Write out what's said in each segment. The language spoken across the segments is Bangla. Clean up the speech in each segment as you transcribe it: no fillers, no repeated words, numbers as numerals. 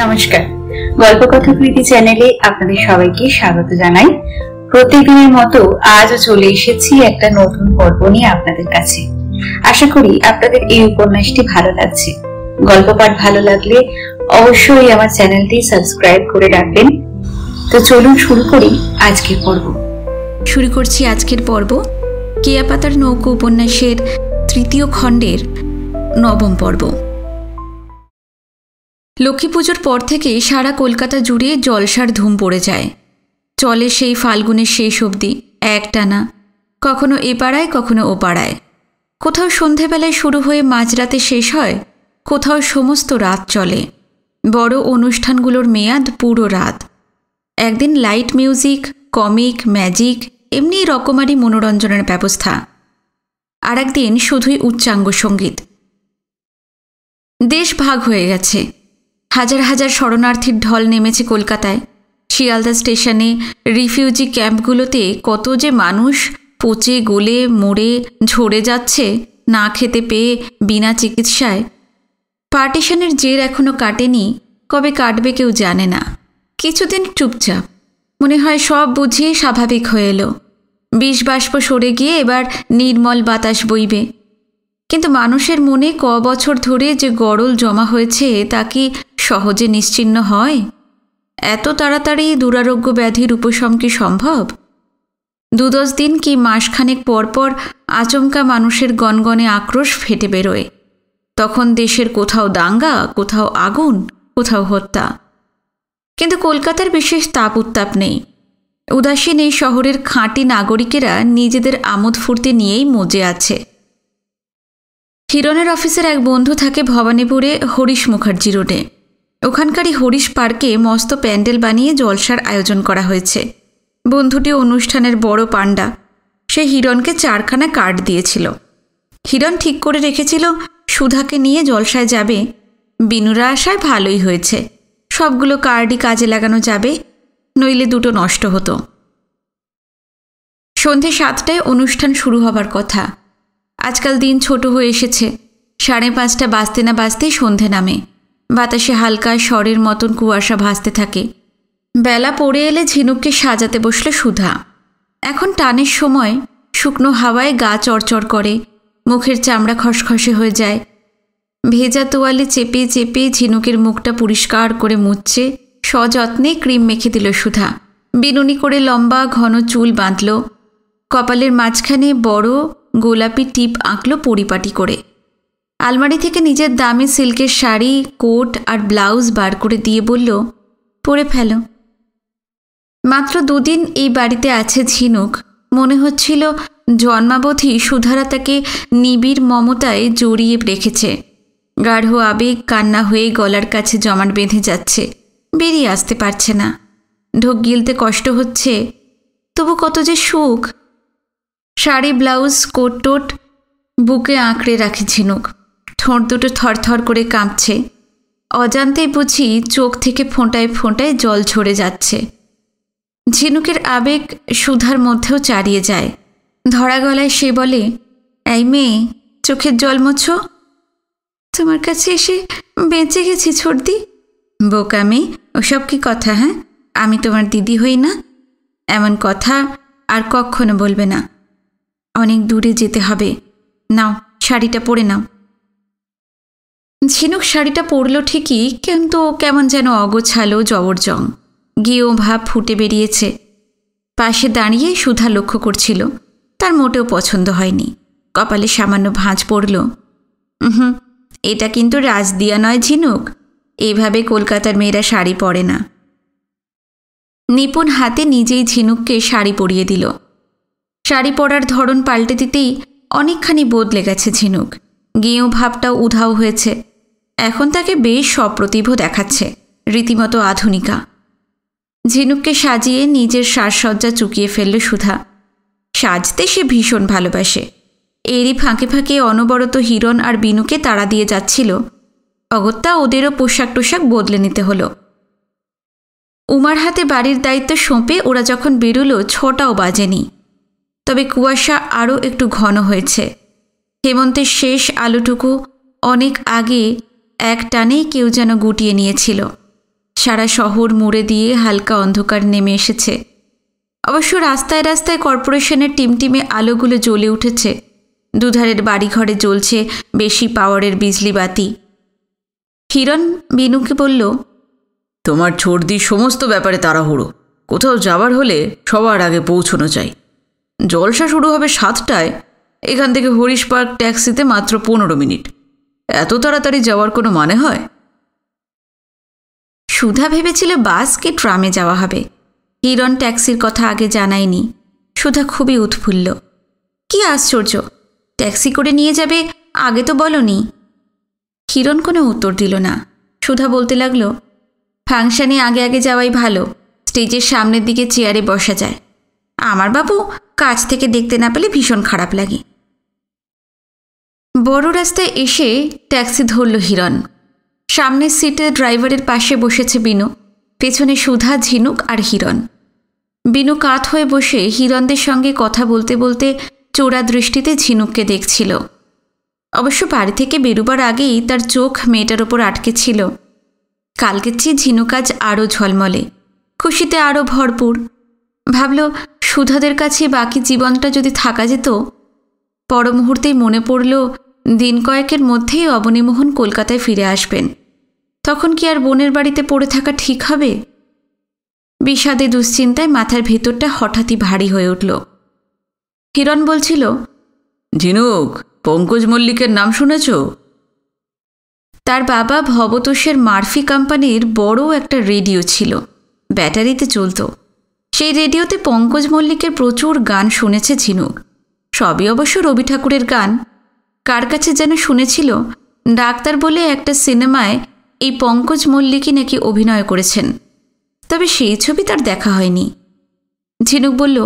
নমস্কার, গল্পকথাকৃতি চ্যানেলে আপনাদের সবাইকে স্বাগত জানাই। প্রত্যেকদিনের মতো আজও চলে এসেছি একটা নতুন পর্ব নিয়ে আপনাদের কাছে। আশা করি আপনাদের এই উপন্যাসটি ভালো লাগছে। গল্প পাঠ ভালো লাগলে অবশ্যই আমার চ্যানেলটি সাবস্ক্রাইব করে রাখবেন। তো চলুন শুরু করি আজকের পর্ব। শুরু করছি আজকের পর্ব কেয়াপাতার নৌকো উপন্যাসের তৃতীয় খণ্ডের 9ম পর্ব। লক্ষ্মী পুজোর পর থেকে সারা কলকাতা জুড়ে জলসার ধুম পড়ে যায়। চলে সেই ফাল্গুনের শেষ অবধি একটানা, কখনো এ পাড়ায় কখনো ও পাড়ায়। কোথাও সন্ধেবেলায় শুরু হয়ে মাঝরাতে শেষ হয়, কোথাও সমস্ত রাত চলে। বড় অনুষ্ঠানগুলোর মেয়াদ পুরো রাত। একদিন লাইট মিউজিক, কমিক, ম্যাজিক, এমনি রকমারি মনোরঞ্জনের ব্যবস্থা। আর একদিন শুধুই উচ্চাঙ্গ সঙ্গীত। দেশ ভাগ হয়ে গেছে। হাজার হাজার শরণার্থীর ঢল নেমেছে কলকাতায়। শিয়ালদা স্টেশনে, রিফিউজি ক্যাম্পগুলোতে কত যে মানুষ পচে গলে মরে ঝরে যাচ্ছে না খেতে পেয়ে, বিনা চিকিৎসায়। পার্টিশনের জের এখনো কাটেনি, কবে কাটবে কেউ জানে না। কিছুদিন চুপচাপ, মনে হয় সব বুঝিয়ে স্বাভাবিক হয়ে এলো। বিষ বাষ্প সরে গিয়ে এবার নির্মল বাতাস বইবে। কিন্তু মানুষের মনে ক বছর ধরে যে গরল জমা হয়েছে তা কি সহজে নিশ্চিহ্ন হয়? এত তাড়াতাড়ি দুরারোগ্য ব্যাধির উপশম কি সম্ভব? 2-10 দিন কি মাসখানেক পরপর আচমকা মানুষের গনগনে আক্রোশ ফেটে বেরোয়। তখন দেশের কোথাও দাঙ্গা, কোথাও আগুন, কোথাও হত্যা। কিন্তু কলকাতার বিশেষ তাপ উত্তাপ নেই। উদাসীন এই শহরের খাঁটি নাগরিকেরা নিজেদের আমোদ ফুর্তি নিয়েই মজে আছে। হিরণের অফিসের এক বন্ধু থাকে ভবানীপুরে হরিশ মুখার্জি রোডে। ওখানকারই হরিশ পার্কে মস্ত প্যান্ডেল বানিয়ে জলসার আয়োজন করা হয়েছে। বন্ধুটি অনুষ্ঠানের বড় পাণ্ডা। সে হিরণকে 4খানা কার্ড দিয়েছিল। হিরণ ঠিক করে রেখেছিল সুধাকে নিয়ে জলসায় যাবে। বিনুরা আসায় ভালোই হয়েছে, সবগুলো কার্ডই কাজে লাগানো যাবে, নইলে দুটো নষ্ট হতো। সন্ধে 7টায় অনুষ্ঠান শুরু হবার কথা। আজকাল দিন ছোট হয়ে এসেছে। 5:30 বাজতে না বাজতেই সন্ধে নামে। বাতাসে হালকা স্বরের মতন কুয়াশা ভাসতে থাকে। বেলা পড়ে এলে ঝিনুককে সাজাতে বসল সুধা। এখন টানের সময়, শুকনো হাওয়ায় গা চড়চড় করে, মুখের চামড়া খসখসে হয়ে যায়। ভেজা তোয়ালে চেপে চেপে ঝিনুকের মুখটা পরিষ্কার করে মুছছে। সযত্নে ক্রিম মেখে দিল সুধা। বিনুনি করে লম্বা ঘন চুল বাঁধল। কপালের মাঝখানে বড় গোলাপি টিপ আঁকল পরিপাটি করে। আলমারি থেকে নিজের দামি সিল্কের শাড়ি, কোট আর ব্লাউজ বার করে দিয়ে বলল, পরে ফেলো। মাত্র 2 দিন এই বাড়িতে আছে ঝিনুক। মনে হচ্ছিল জন্মাবধি সুধারা তাকে নিবিড় মমতায় জড়িয়ে রেখেছে। গাঢ় আবেগ কান্না হয়ে গলার কাছে জমাট বেঁধে যাচ্ছে, বেরিয়ে আসতে পারছে না। ঢোক গিলতে কষ্ট হচ্ছে, তবু কত যে সুখ। শাড়ি, ব্লাউজ, কোট টোট বুকে আঁকড়ে রাখে ঝিনুক। ঠোঁট দুটো থরথর করে কাঁপছে। অজান্তেই বুঝি চোখ থেকে ফোঁটায় ফোঁটায় জল ঝরে যাচ্ছে। ঝিনুকের আবেগ সুধার মধ্যেও চারিয়ে যায়। ধরা গলায় সে বলে, এই মেয়ে, চোখের জল মোছো। তোমার কাছে এসে বেঁচে গেছি ছোটদি। বোকা মেয়ে, ওসব কি কথা? হ্যাঁ, আমি তোমার দিদি হই না? এমন কথা আর কখনো বলবে না। অনেক দূরে যেতে হবে। নাও, শাড়িটা পরে নাও। ঝিনুক শাড়িটা পরল ঠিকই, কিন্তু কেমন যেন অগোছালো, জবরজং। গিয়েও ভাব ফুটে বেরিয়েছে। পাশে দাঁড়িয়ে সুধা লক্ষ্য করছিল, তার মোটেও পছন্দ হয়নি। কপালে সামান্য ভাঁজ পড়ল। এটা কিন্তু রাজদিয়া নয় ঝিনুক, এইভাবে কলকাতার মেয়েরা শাড়ি পরে না। নিপুণ হাতে নিজেই ঝিনুককে শাড়ি পরিয়ে দিল। শাড়ি পরার ধরন পাল্টে দিতেই অনেকখানি বদলে গেছে ঝিনুক। গেঁয়ো ভাবটাও উধাও হয়েছে। এখন তাকে বেশ সপ্রতিভ দেখাচ্ছে, রীতিমতো আধুনিকা। ঝিনুককে সাজিয়ে নিজের সাজসজ্জা চুকিয়ে ফেলল সুধা। সাজতে সে ভীষণ ভালোবাসে। এরই ফাঁকে ফাঁকে অনবরত হিরণ আর বিনুকে তাড়া দিয়ে যাচ্ছিল। অগত্যা ওদেরও পোশাক টোশাক বদলে নিতে হলো। উমার হাতে বাড়ির দায়িত্ব সঁপে ওরা যখন বেরোলো 6টাও বাজেনি। তবে কুয়াশা আরও একটু ঘন হয়েছে। হেমন্তের শেষ আলোটুকু অনেক আগে এক টানেই কেউ যেন গুটিয়ে নিয়েছিল। সারা শহর মুড়ে দিয়ে হালকা অন্ধকার নেমে এসেছে। অবশ্য রাস্তায় রাস্তায় কর্পোরেশনের টিমটিমে আলোগুলো জ্বলে উঠেছে। দুধারের বাড়িঘরে জ্বলছে বেশি পাওয়ারের বিজলি বাতি। হিরণ বিনুকে বলল, তোমার ছর্দি সমস্ত ব্যাপারে তাড়াহুড়ো। কোথাও যাবার হলে সবার আগে পৌঁছানো চাই। জলসা শুরু হবে 7টায়। এখান থেকে হরিশ পার্ক ট্যাক্সিতে মাত্র 15 মিনিট। এত তাড়াতাড়ি যাওয়ার কোনো মানে হয়? সুধা ভেবেছিল বাস কি ট্রামে যাওয়া হবে। হিরণ ট্যাক্সির কথা আগে জানায়নি। সুধা খুবই উৎফুল্ল। কি আশ্চর্য, ট্যাক্সি করে নিয়ে যাবে, আগে তো বলনি। হিরণ কোনো উত্তর দিল না। সুধা বলতে লাগলো, ফাংশনে আগে আগে যাওয়াই ভালো। স্টেজের সামনের দিকে চেয়ারে বসা যায়। আমার বাবু কাছ থেকে দেখতে না পেলে ভীষণ খারাপ লাগে। বড় রাস্তায় এসে ট্যাক্সি ধরল হিরণ। সামনের সিটে ড্রাইভারের পাশে বসেছে বিনু, পেছনে সুধা, ঝিনুক আর হিরণ। বিনু কাত হয়ে বসে হিরণদের সঙ্গে কথা বলতে বলতে চোরা দৃষ্টিতে ঝিনুককে দেখছিল। অবশ্য বাড়ি থেকে বেরোবার আগেই তার চোখ মেয়েটার ওপর আটকে ছিল। কালকের চেয়ে ঝিনুক আজ আরও ঝলমলে, খুশিতে আরও ভরপুর। ভাবল, সুধাদের কাছে বাকি জীবনটা যদি থাকা যেত। পর মুহূর্তেই মনে পড়ল, দিন কয়েকের মধ্যেই অবনীমোহন কলকাতায় ফিরে আসবেন। তখন কি আর বোনের বাড়িতে পড়ে থাকা ঠিক হবে? বিষাদে দুশ্চিন্তায় মাথার ভেতরটা হঠাৎই ভারী হয়ে উঠল। হিরণ বলছিল, ঝিনুক, পঙ্কজ মল্লিকের নাম শুনেছ? তার বাবা ভবতোষের মার্ফি কোম্পানির বড় একটা রেডিও ছিল, ব্যাটারিতে চলত। সেই রেডিওতে পঙ্কজ মল্লিকের প্রচুর গান শুনেছে ঝিনুক। সবই অবশ্য রবি ঠাকুরের গান। কার কাছে যেন শুনেছিল, ডাক্তার বলে একটা সিনেমায় এই পঙ্কজ মল্লিকই নাকি অভিনয় করেছেন। তবে সেই ছবি তার দেখা হয়নি। ঝিনুক বলল,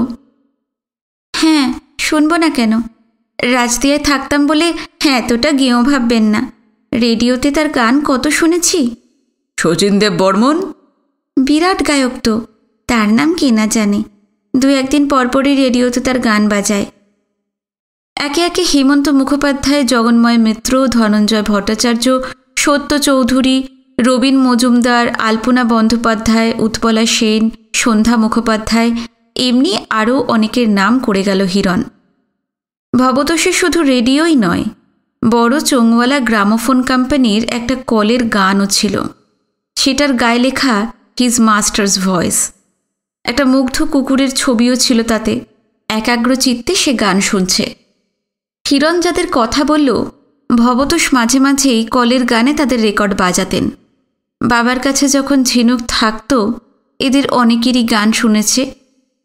হ্যাঁ, শুনব না কেন? রাজদিয়ায় থাকতাম বলে হ্যাঁ এতটা গেঁয়ো ভাববেন না। রেডিওতে তার গান কত শুনেছি। শচীনদেব বর্মন বিরাট গায়ক তো, তার নাম কে না জানে। 2-1 দিন পরপরই রেডিওতে তার গান বাজায়। একে একে হেমন্ত মুখোপাধ্যায়, জগন্ময় মিত্র, ধনঞ্জয় ভট্টাচার্য, সত্য চৌধুরী, রবীন মজুমদার, আলপনা বন্দ্যোপাধ্যায়, উৎপলা সেন, সন্ধ্যা মুখোপাধ্যায়, এমনি আরও অনেকের নাম করে গেল হিরণ। ভবতোষে শুধু রেডিওই নয়, বড় চোংওয়ালা গ্রামোফোন কোম্পানির একটা কলের গানও ছিল। সেটার গায়ে লেখা হিজ মাস্টার্স ভয়েস। একটা মুগ্ধ কুকুরের ছবিও ছিল তাতে। একাগ্র চিত্তে সে গান শুনছে। হিরণ যাদের কথা বলল, ভবতোষ মাঝে মাঝেই কলের গানে তাদের রেকর্ড বাজাতেন। বাবার কাছে যখন ঝিনুক থাকত, এদের অনেকেরই গান শুনেছে।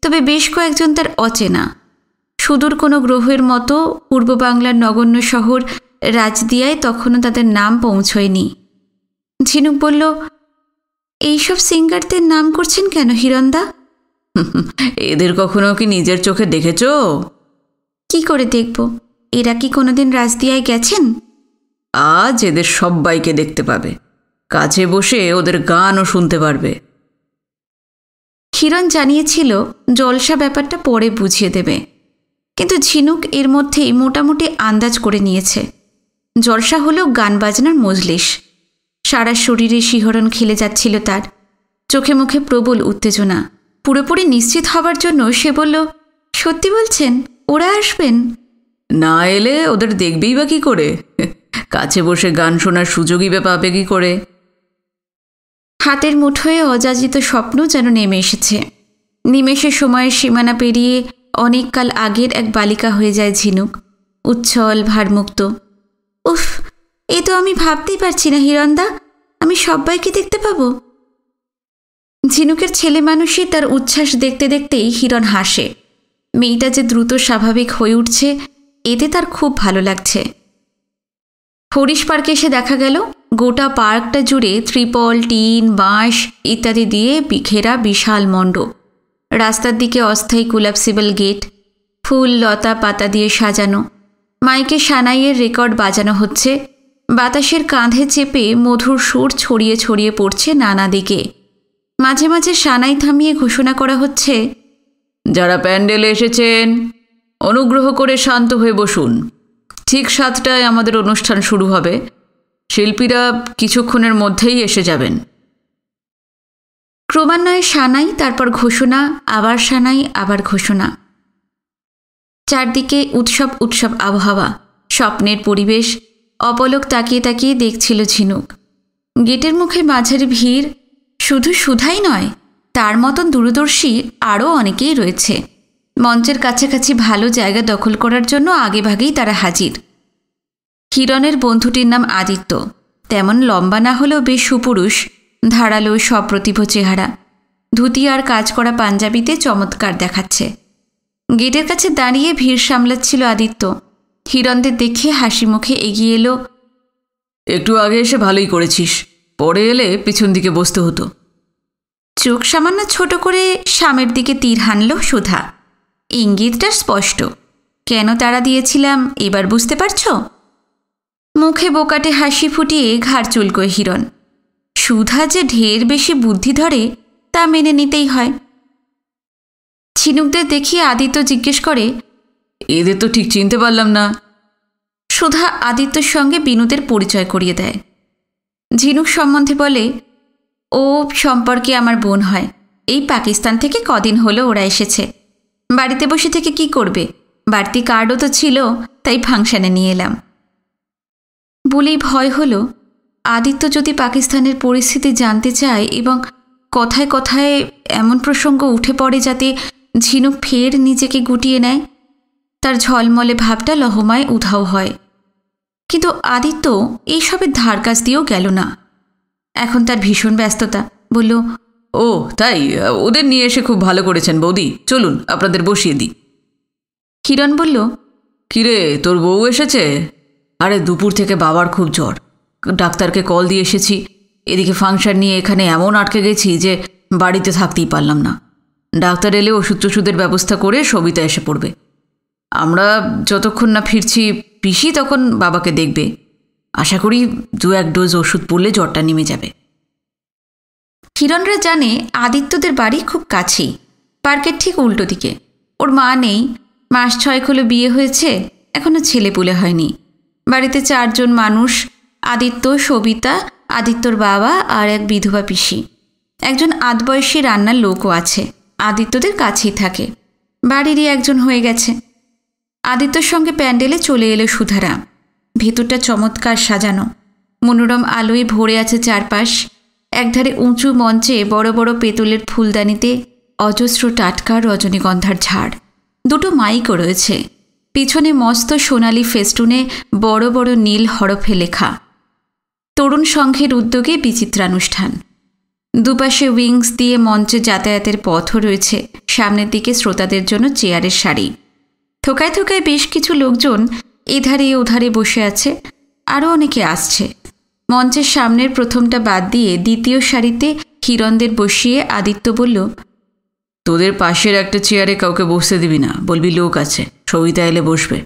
তবে বেশ কয়েকজন তার অচেনা। সুদূর কোনো গ্রহের মতো পূর্ব বাংলার নগণ্য শহর রাজদিয়ায় তখনও তাদের নাম পৌঁছয়নি। ঝিনুক বলল, এইসব সিঙ্গারদের নাম করছেন কেন হিরণদা? এদের কখনো কি নিজের চোখে দেখেছ? কি করে দেখব? এরা কি কোনোদিন রাজদিয়ায় গেছেন? আজ এদের সবাইকে দেখতে পাবে। কাছে বসে ওদের গানও শুনতে পারবে। হিরণ জানিয়েছিল জলসা ব্যাপারটা পরে বুঝিয়ে দেবে, কিন্তু ঝিনুক এর মধ্যেই মোটামুটি আন্দাজ করে নিয়েছে। জলসা হলো গান বাজনার মজলিস। সারা শরীরে শিহরণ খেলে যাচ্ছিল তার, চোখে মুখে প্রবল উত্তেজনা। পুরোপুরি নিশ্চিত হবার জন্য সে বলল, সত্যি বলছেন ওরা আসবেন? না এলে ওদের দেখবেই বা কী করে? কাছে বসে গান শোনার সুযোগই বা পাবে কী করে? হাতের মুঠোয় অযাচিত স্বপ্ন যেন নেমে এসেছে। নিমেষে সময়ের সীমানা পেরিয়ে অনেককাল আগের এক বালিকা হয়ে যায় ঝিনুক, উচ্ছল ভারমুক্ত। উফ, এ তো আমি ভাবতেই পারছি না হিরণদা, আমি সবাইকে দেখতে পাবো। ঝিনুকের ছেলে মানুষই তার উচ্ছ্বাস দেখতে দেখতেই হিরণ হাসে। মেয়েটা যে দ্রুত স্বাভাবিক হয়ে উঠছে, এতে তার খুব ভালো লাগছে। হরিশ পার্কে এসে দেখা গেল গোটা পার্কটা জুড়ে ত্রিপল, টিন, বাঁশ ইত্যাদি দিয়ে ঘেরা বিশাল মণ্ডপ। রাস্তার দিকে অস্থায়ী কোলাপসিবল গেট, ফুল লতা পাতা দিয়ে সাজানো। মাইকে সানাইয়ের রেকর্ড বাজানো হচ্ছে। বাতাসের কাঁধে চেপে মধুর সুর ছড়িয়ে ছড়িয়ে পড়ছে নানা দিকে। মাঝে মাঝে সানাই থামিয়ে ঘোষণা করা হচ্ছে, যারা প্যান্ডেলে এসেছেন অনুগ্রহ করে শান্ত হয়ে বসুন। ঠিক 7টায় আমাদের অনুষ্ঠান শুরু হবে। শিল্পীরা কিছুক্ষণের মধ্যেই এসে যাবেন। ক্রমান্বয়ে সানাই, তারপর ঘোষণা, আবার সানাই, আবার ঘোষণা। চারদিকে উৎসব উৎসব আবহাওয়া, স্বপ্নের পরিবেশ। অপলক তাকিয়ে তাকিয়ে দেখছিল ঝিনুক। গেটের মুখে মাঝারি ভিড়। শুধু সুধাই নয়, তার মতন দূরদর্শী আরও অনেকেই রয়েছে। মঞ্চের কাছাকাছি ভালো জায়গা দখল করার জন্য আগেভাগেই তারা হাজির। হিরণের বন্ধুটির নাম আদিত্য। তেমন লম্বা না হলেও বেশ সুপুরুষ, ধারালো সপ্রতিভ চেহারা, ধুতি আর কাজ করা পাঞ্জাবিতে চমৎকার দেখাচ্ছে। গেটের কাছে দাঁড়িয়ে ভিড় সামলাচ্ছিল আদিত্য। হিরণদের দেখে হাসি মুখে এগিয়ে এলো। একটু আগে এসে ভালোই করেছিস, পরে এলে পিছন দিকে বসতে হতো। চোখ সামান্য ছোট করে সামের দিকে তীর হানল সুধা। ইঙ্গিতটা স্পষ্ট। কেন তাড়া দিয়েছিলাম এবার বুঝতে পারছ? মুখে বোকাটে হাসি ফুটিয়ে ঘাড় চুলকোয় হিরণ। সুধা যে ঢের বেশি বুদ্ধি ধরে তা মেনে নিতেই হয়। ঝিনুকদের দেখিয়ে আদিত্য জিজ্ঞেস করে, এদের তো ঠিক চিনতে পারলাম না। সুধা আদিত্যর সঙ্গে বিনুদের পরিচয় করিয়ে দেয়। ঝিনুক সম্বন্ধে বলে, ও সম্পর্কে আমার বোন হয়। এই পাকিস্তান থেকে কদিন হলো ওরা এসেছে। বাড়িতে বসে থেকে কি করবে, বাড়তি কার্ডও তো ছিল, তাই ফাংশনে নিয়ে এলাম। বলেই ভয় হলো আদিত্য যদি পাকিস্তানের পরিস্থিতি জানতে চায় এবং কথায় কথায় এমন প্রসঙ্গ উঠে পড়ে যাতে ঝিনুক ফের নিজেকে গুটিয়ে নেয়, তার ঝলমলে ভাবটা লহমায় উধাও হয়। কিন্তু আদিত্য এইসবের ধারকাজ দিয়েও গেল না। এখন তার ভীষণ ব্যস্ততা। বলল, ও তাই, ওদের নিয়ে এসে খুব ভালো করেছেন বৌদি, চলুন আপনাদের বসিয়ে দিই। হিরণ বলল, কিরে তোর বউ এসেছে? আরে দুপুর থেকে বাবার খুব জ্বর, ডাক্তারকে কল দিয়ে এসেছি। এদিকে ফাংশন নিয়ে এখানে এমন আটকে গেছি যে বাড়িতে থাকতেই পারলাম না। ডাক্তার এলে ওষুধ টষুধের ব্যবস্থা করে সবিতা এসে পড়বে। আমরা যতক্ষণ না ফিরছি পিসি তখন বাবাকে দেখবে। আশা করি 2-1 ডোজ ওষুধ পড়লে জ্বরটা নেমে যাবে। হিরণরা জানে আদিত্যদের বাড়ি খুব কাছেই, পার্কের ঠিক উল্টো দিকে। ওর মা নেই, মাস 6 হলো বিয়ে হয়েছে, এখনো ছেলেপুলে হয়নি। বাড়িতে 4 জন মানুষ, আদিত্য, সবিতা, আদিত্যর বাবা আর এক বিধবা পিসি। একজন আধবয়সী রান্নার লোকও আছে, আদিত্যদের কাছেই থাকে। বাড়িরই একজন হয়ে গেছে। আদিত্যর সঙ্গে প্যান্ডেলে চলে এলো সুধারা। ভেতরটা চমৎকার সাজানো, মনোরম আলোয় ভরে আছে চারপাশ। একধারে উঁচু মঞ্চে বড় বড় পেতলের ফুলদানিতে অজস্র টাটকা রজনীগন্ধার ঝাড়। 2টো মাইকও রয়েছে। পিছনে মস্ত সোনালি ফেস্টুনে বড় বড় নীল হরফে লেখা, তরুণ সংঘের উদ্যোগে বিচিত্রানুষ্ঠান। দুপাশে উইংস দিয়ে মঞ্চে যাতায়াতের পথও রয়েছে। সামনের দিকে শ্রোতাদের জন্য চেয়ারের সারি। থোকায় থোকায় বেশ কিছু লোকজন এধারে ওধারে বসে আছে, আরও অনেকে আসছে। মঞ্চের সামনের প্রথমটা বাদ দিয়ে দ্বিতীয় সারিতে হিরণদের বসিয়ে আদিত্য বলল, তোদের পাশের একটা চেয়ারে কাউকে বসতে দিবি না, বলবি লোক আছে, সবিতা এলে বসবে।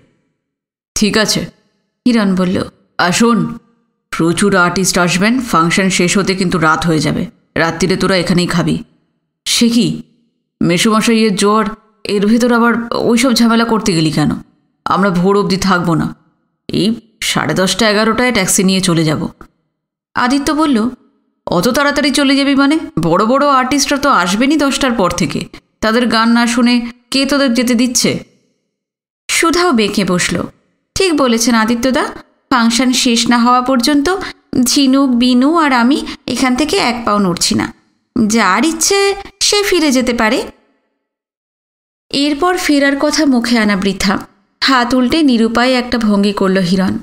ঠিক আছে, হিরণ বলল। আসুন, প্রচুর আর্টিস্ট আসবেন, ফাংশন শেষ হতে কিন্তু রাত হয়ে যাবে। রাত্রিরে তোরা এখানেই খাবি। সে কি, মেসোমশাইয়ের জ্বর, এর ভেতর আবার ওইসব ঝামেলা করতে গেলি কেন? আমরা ভোর অবধি থাকবো না, এই 10:30-11টায় ট্যাক্সি নিয়ে চলে যাব। আদিত্য বলল, অত তাড়াতাড়ি চলে যাবি মানে? বড় বড় আর্টিস্টরা তো আসবেনই 10টার পর থেকে, তাদের গান না শুনে কে তোদের যেতে দিচ্ছে? সুধাও বেঁকে বসল। ঠিক বলেছেন আদিত্যদা, ফাংশন শেষ না হওয়া পর্যন্ত ঝিনুক, বিনু আর আমি এখান থেকে 1 পাও নড়ছি না। যার ইচ্ছে সে ফিরে যেতে পারে। এরপর ফেরার কথা মুখে আনা বৃথা। হাত উল্টে নিরুপায় একটা ভঙ্গি করল হিরণ।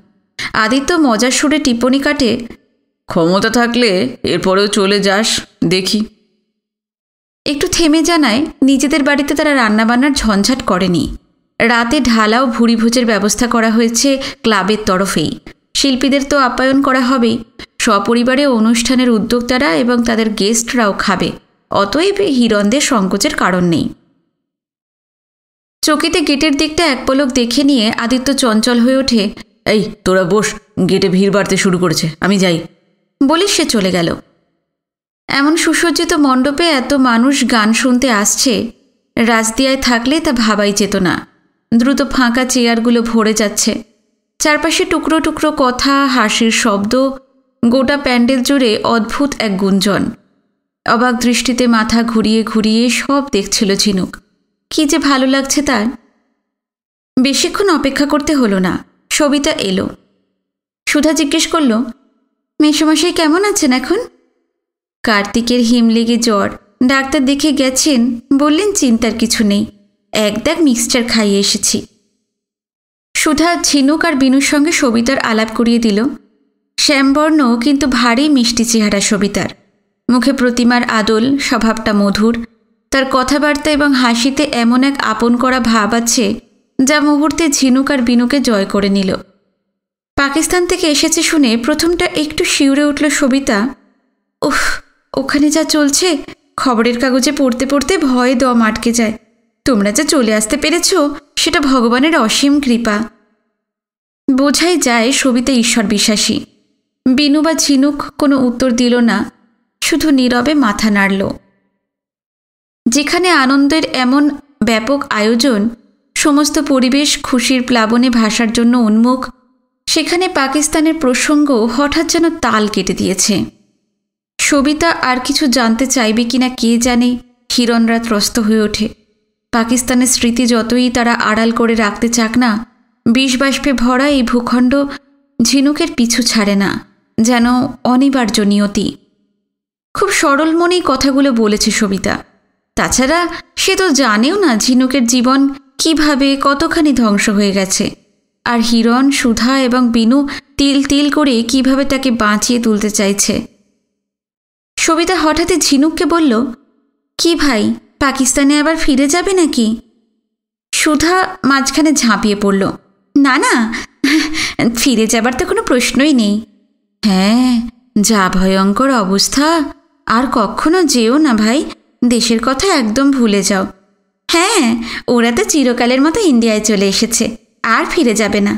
আদিত্য মজার সুরে টিপ্পনি কাটে, ক্ষমতা থাকলে এরপরেও চলে যাস, দেখি। একটু থেমে জানায় নিজেদের বাড়িতে তারা রান্নাবান্নার ঝঞ্ঝাট করেনি। রাতে ঢালাও ভুরিভোজের ব্যবস্থা করা হয়েছে ক্লাবের তরফেই। শিল্পীদের তো আপ্যায়ন করা হবেই। সপরিবারে অনুষ্ঠানের উদ্যোক্তারা এবং তাদের গেস্টরাও খাবে, অতএব হিরণদের সংকোচের কারণ নেই। চকিতে গেটের দিকটা এক পলক দেখে নিয়ে আদিত্য চঞ্চল হয়ে ওঠে। এই তোরা বস, গেটে ভিড় বাড়তে শুরু করেছে, আমি যাই বলে সে চলে গেল। এমন সুসজ্জিত মণ্ডপে এত মানুষ গান শুনতে আসছে, রাজদিয়ায় থাকলে তা ভাবাই যেত না। দ্রুত ফাঁকা চেয়ারগুলো ভরে যাচ্ছে। চারপাশে টুকরো টুকরো কথা, হাসির শব্দ, গোটা প্যান্ডেল জুড়ে অদ্ভুত এক গুঞ্জন। অবাক দৃষ্টিতে মাথা ঘুরিয়ে ঘুরিয়ে সব দেখছিল ঝিনুক। কি যে ভালো লাগছে তার। বেশিক্ষণ অপেক্ষা করতে হলো না, সবিতা এলো। সুধা জিজ্ঞেস করল, মেসোমশাই কেমন আছেন এখন? কার্তিকের হিম লেগে জ্বর, ডাক্তার দেখে গেছেন, বললেন চিন্তার কিছু নেই, এক দাগ মিক্সচার খাইয়ে এসেছি। সুধা ঝিনুক আর বিনুর সঙ্গে সবিতার আলাপ করিয়ে দিল। শ্যামবর্ণ কিন্তু ভারী মিষ্টি চেহারা সবিতার, মুখে প্রতিমার আদল, স্বভাবটা মধুর, তার কথাবার্তা এবং হাসিতে এমন এক আপন করা ভাব আছে যা মুহূর্তে ঝিনুক আর বিনুকে জয় করে নিল। পাকিস্তান থেকে এসেছে শুনে প্রথমটা একটু শিউরে উঠল সবিতা। উফ, ওখানে যা চলছে খবরের কাগজে পড়তে পড়তে ভয়ে দম আটকে যায়। তোমরা যা চলে আসতে পেরেছ সেটা ভগবানের অসীম কৃপা। বোঝাই যায় সবিতা ঈশ্বর বিশ্বাসী। বিনু বা ঝিনুক কোনো উত্তর দিল না, শুধু নীরবে মাথা নাড়ল। যেখানে আনন্দের এমন ব্যাপক আয়োজন, সমস্ত পরিবেশ খুশির প্লাবনে ভাসার জন্য উন্মুখ, সেখানে পাকিস্তানের প্রসঙ্গ হঠাৎ যেন তাল কেটে দিয়েছে। সবিতা আর কিছু জানতে চাইবে কিনা কে জানে। হিরণরা ত্রস্ত হয়ে ওঠে। পাকিস্তানের স্মৃতি যতই তারা আড়াল করে রাখতে চাক না, বিষ বাষ্পে ভরা এই ভূখণ্ড ঝিনুকের পিছু ছাড়ে না, যেন অনিবার্য নিয়তি। খুব সরল মনেই কথাগুলো বলেছে সবিতা। তাছাড়া সে তো জানেও না ঝিনুকের জীবন কিভাবে কতখানি ধ্বংস হয়ে গেছে, আর হিরণ, সুধা এবং বিনু তিল তিল করে কিভাবে তাকে বাঁচিয়ে তুলতে চাইছে। সবিতা হঠাৎই ঝিনুককে বলল, কি ভাই, পাকিস্তানে আবার ফিরে যাবে নাকি? সুধা মাঝখানে ঝাঁপিয়ে পড়ল, না না, ফিরে যাবার তো কোনো প্রশ্নই নেই। হ্যাঁ, যা ভয়ঙ্কর অবস্থা, আর কখনো যেও না ভাই, দেশের কথা একদম ভুলে যাও। হ্যাঁ, ওরা তো চিরকালের মতো ইন্ডিয়ায় চলে এসেছে, আর ফিরে যাবে না।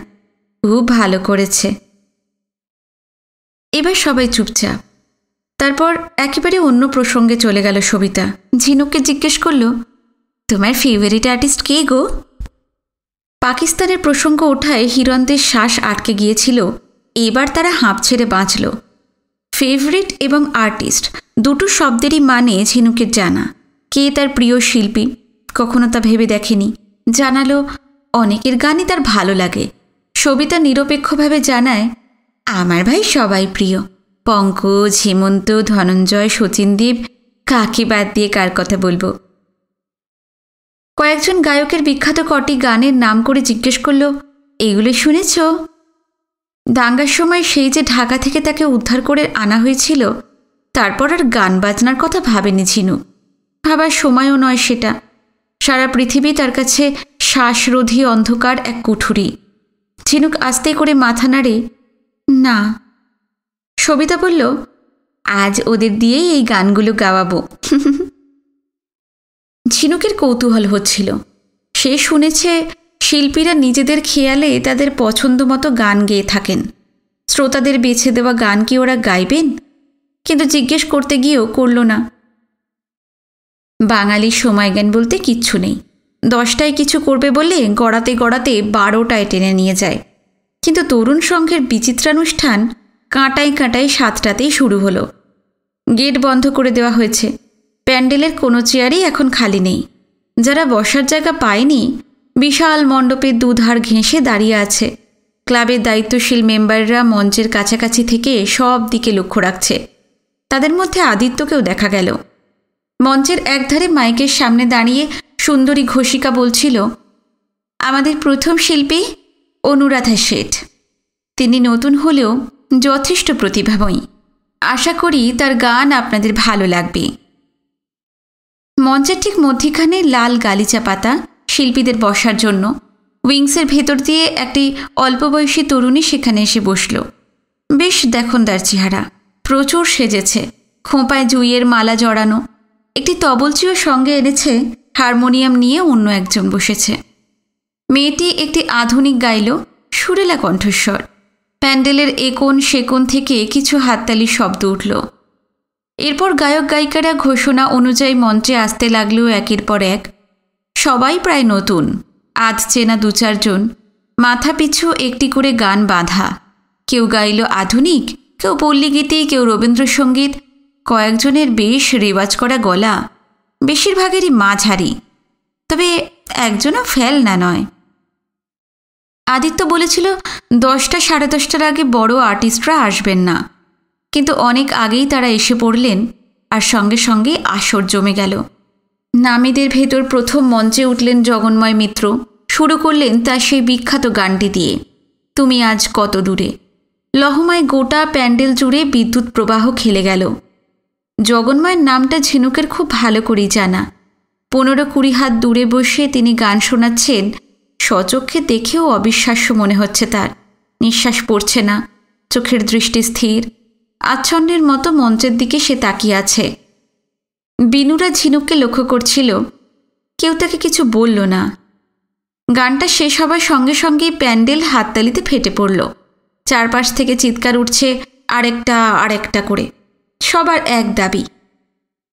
খুব ভালো করেছে। এবার সবাই চুপচাপ। তারপর একেবারে অন্য প্রসঙ্গে চলে গেল সবিতা। ঝিনুককে জিজ্ঞেস করল, তোমার ফেভারিট আর্টিস্ট কে গো? পাকিস্তানের প্রসঙ্গ ওঠায় হিরণদের শ্বাস আটকে গিয়েছিল। এবার তারা হাঁপ ছেড়ে বাঁচল। ফেভারিট এবং আর্টিস্ট দুটো শব্দেরই মানে ঝিনুকের জানা। কে তার প্রিয় শিল্পী কখনো তা ভেবে দেখেনি। জানালো, অনেকের গানই তার ভালো লাগে। সবিতা নিরপেক্ষভাবে জানায়, আমার ভাই সবাই প্রিয়। পঙ্কজ, হেমন্ত, ধনঞ্জয়, শচীনদেব, কাকে বাদ দিয়ে কার কথা বলবো। কয়েকজন গায়কের বিখ্যাত কটি গানের নাম করে জিজ্ঞেস করল, এগুলো শুনেছ? দাঙ্গার সময় সেই যে ঢাকা থেকে তাকে উদ্ধার করে আনা হয়েছিল, তারপর আর গান বাজনার কথা ভাবেনি ঝিনুক। ভাবার সময়ও নয় সেটা। সারা পৃথিবী তার কাছে শ্বাসরোধী অন্ধকার এক কুঠুরি। ঝিনুক আস্তে করে মাথা নাড়ে, না। সবিতা বলল, আজ ওদের দিয়েই এই গানগুলো গাওয়াবো। ঝিনুকের কৌতূহল হচ্ছিল। সে শুনেছে শিল্পীরা নিজেদের খেয়ালে তাদের পছন্দ মতো গান গেয়ে থাকেন। শ্রোতাদের বেছে দেওয়া গান কি ওরা গাইবেন? কিন্তু জিজ্ঞেস করতে গিয়েও করল না। বাঙালির সময় জ্ঞান বলতে কিচ্ছু নেই। 10টায় কিছু করবে বলে গড়াতে গড়াতে 12টায় টেনে নিয়ে যায়। কিন্তু তরুণ সংঘের বিচিত্রানুষ্ঠান কাঁটায় কাঁটায় 7টাতেই শুরু হলো। গেট বন্ধ করে দেওয়া হয়েছে। প্যান্ডেলের কোনো চেয়ারই এখন খালি নেই। যারা বসার জায়গা পায়নি, বিশাল মণ্ডপের দুধার ঘেঁষে দাঁড়িয়ে আছে। ক্লাবের দায়িত্বশীল মেম্বাররা মঞ্চের কাছাকাছি থেকে সব দিকে লক্ষ্য রাখছে। তাদের মধ্যে আদিত্যকেও দেখা গেল। মঞ্চের একধারে মাইকের সামনে দাঁড়িয়ে সুন্দরী ঘোষিকা বলছিল, আমাদের প্রথম শিল্পী অনুরাধা শেঠ। তিনি নতুন হলেও যথেষ্ট প্রতিভাময়ী। আশা করি তার গান আপনাদের ভালো লাগবে। মঞ্চের ঠিক মধ্যিখানে লাল গালিচা পাতা শিল্পীদের বসার জন্য। উইংসের ভেতর দিয়ে একটি অল্প বয়সী তরুণী সেখানে এসে বসল। বেশ দেখনদার চেহারা, প্রচুর সেজেছে। খোঁপায় জুইয়ের মালা জড়ানো। একটি তবলচিও সঙ্গে এনেছে। হারমোনিয়াম নিয়ে অন্য একজন বসেছে। মেয়েটি একটি আধুনিক গাইল, সুরেলা কণ্ঠস্বর। প্যান্ডেলের একোণ সেকোণ থেকে কিছু হাততালির শব্দ উঠল। এরপর গায়ক গায়িকারা ঘোষণা অনুযায়ী মঞ্চে আসতে লাগলো একের পর এক। সবাই প্রায় নতুন, আধ চেনা 2-4 জন। মাথা পিছু একটি করে গান বাঁধা। কেউ গাইল আধুনিক, কেউ পল্লীগীতি, কেউ রবীন্দ্রসঙ্গীত। কয়েকজনের বেশ রেওয়াজ করা গলা, বেশিরভাগেরই মাঝারি, তবে একজনও ফেল না নয়। আদিত্য বলেছিল 10টা সাড়ে 10টার আগে বড় আর্টিস্টরা আসবেন না, কিন্তু অনেক আগেই তারা এসে পড়লেন আর সঙ্গে সঙ্গে আসর জমে গেল। নামীদের ভেতর প্রথম মঞ্চে উঠলেন জগন্ময় মিত্র। শুরু করলেন তার সেই বিখ্যাত গানটি দিয়ে, তুমি আজ কত দূরে। লহমায় গোটা প্যান্ডেল জুড়ে বিদ্যুৎ প্রবাহ খেলে গেল। জগন্ময়ের নামটা ঝিনুকের খুব ভালো করেই জানা। 15-20 হাত দূরে বসে তিনি গান শোনাচ্ছেন, স্বচক্ষে দেখেও অবিশ্বাস্য মনে হচ্ছে তার। নিঃশ্বাস পড়ছে না, চোখের দৃষ্টি স্থির, আচ্ছন্নের মতো মঞ্চের দিকে সে তাকিয়ে আছে। বিনুরা ঝিনুককে লক্ষ্য করছিল, কেউ তাকে কিছু বলল না। গানটা শেষ হবার সঙ্গে সঙ্গেই প্যান্ডেল হাততালিতে ফেটে পড়ল। চারপাশ থেকে চিৎকার উঠছে, আরেকটা করে। সবার এক দাবি,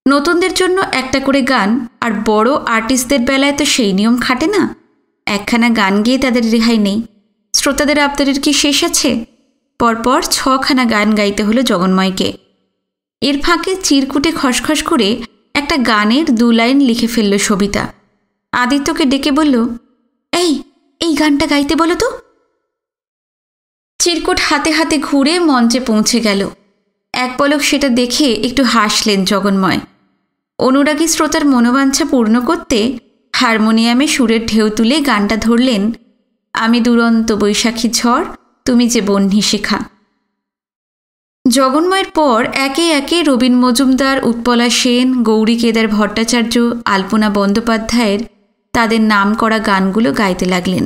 নতুনদের জন্য একটা করে গান, আর বড় আর্টিস্টদের বেলায় তো সেই নিয়ম খাটে না। একখানা গান গিয়ে তাদের রেহাই নেই। শ্রোতাদের আবদারের কি শেষ আছে? পরপর 6খানা গান গাইতে হলো জগন্ময়কে। এর ফাঁকে চিরকুটে খসখস করে একটা গানের 2 লাইন লিখে ফেলল সবিতা। আদিত্যকে ডেকে বলল, এই গানটা গাইতে বলো তো। চিরকুট হাতে হাতে ঘুরে মঞ্চে পৌঁছে গেল। এক পলক সেটা দেখে একটু হাসলেন জগন্ময়। অনুরাগী শ্রোতার মনোবাঞ্ছা পূর্ণ করতে হারমোনিয়ামে সুরের ঢেউ তুলে গানটা ধরলেন, আমি দুরন্ত বৈশাখী ঝড়, তুমি যে বহ্নি শিখা। জগন্ময়ের পর একে একে রবীন মজুমদার, উৎপলা সেন, গৌরী কেদার ভট্টাচার্য, আলপনা বন্দ্যোপাধ্যায়ের তাদের নাম করা গানগুলো গাইতে লাগলেন।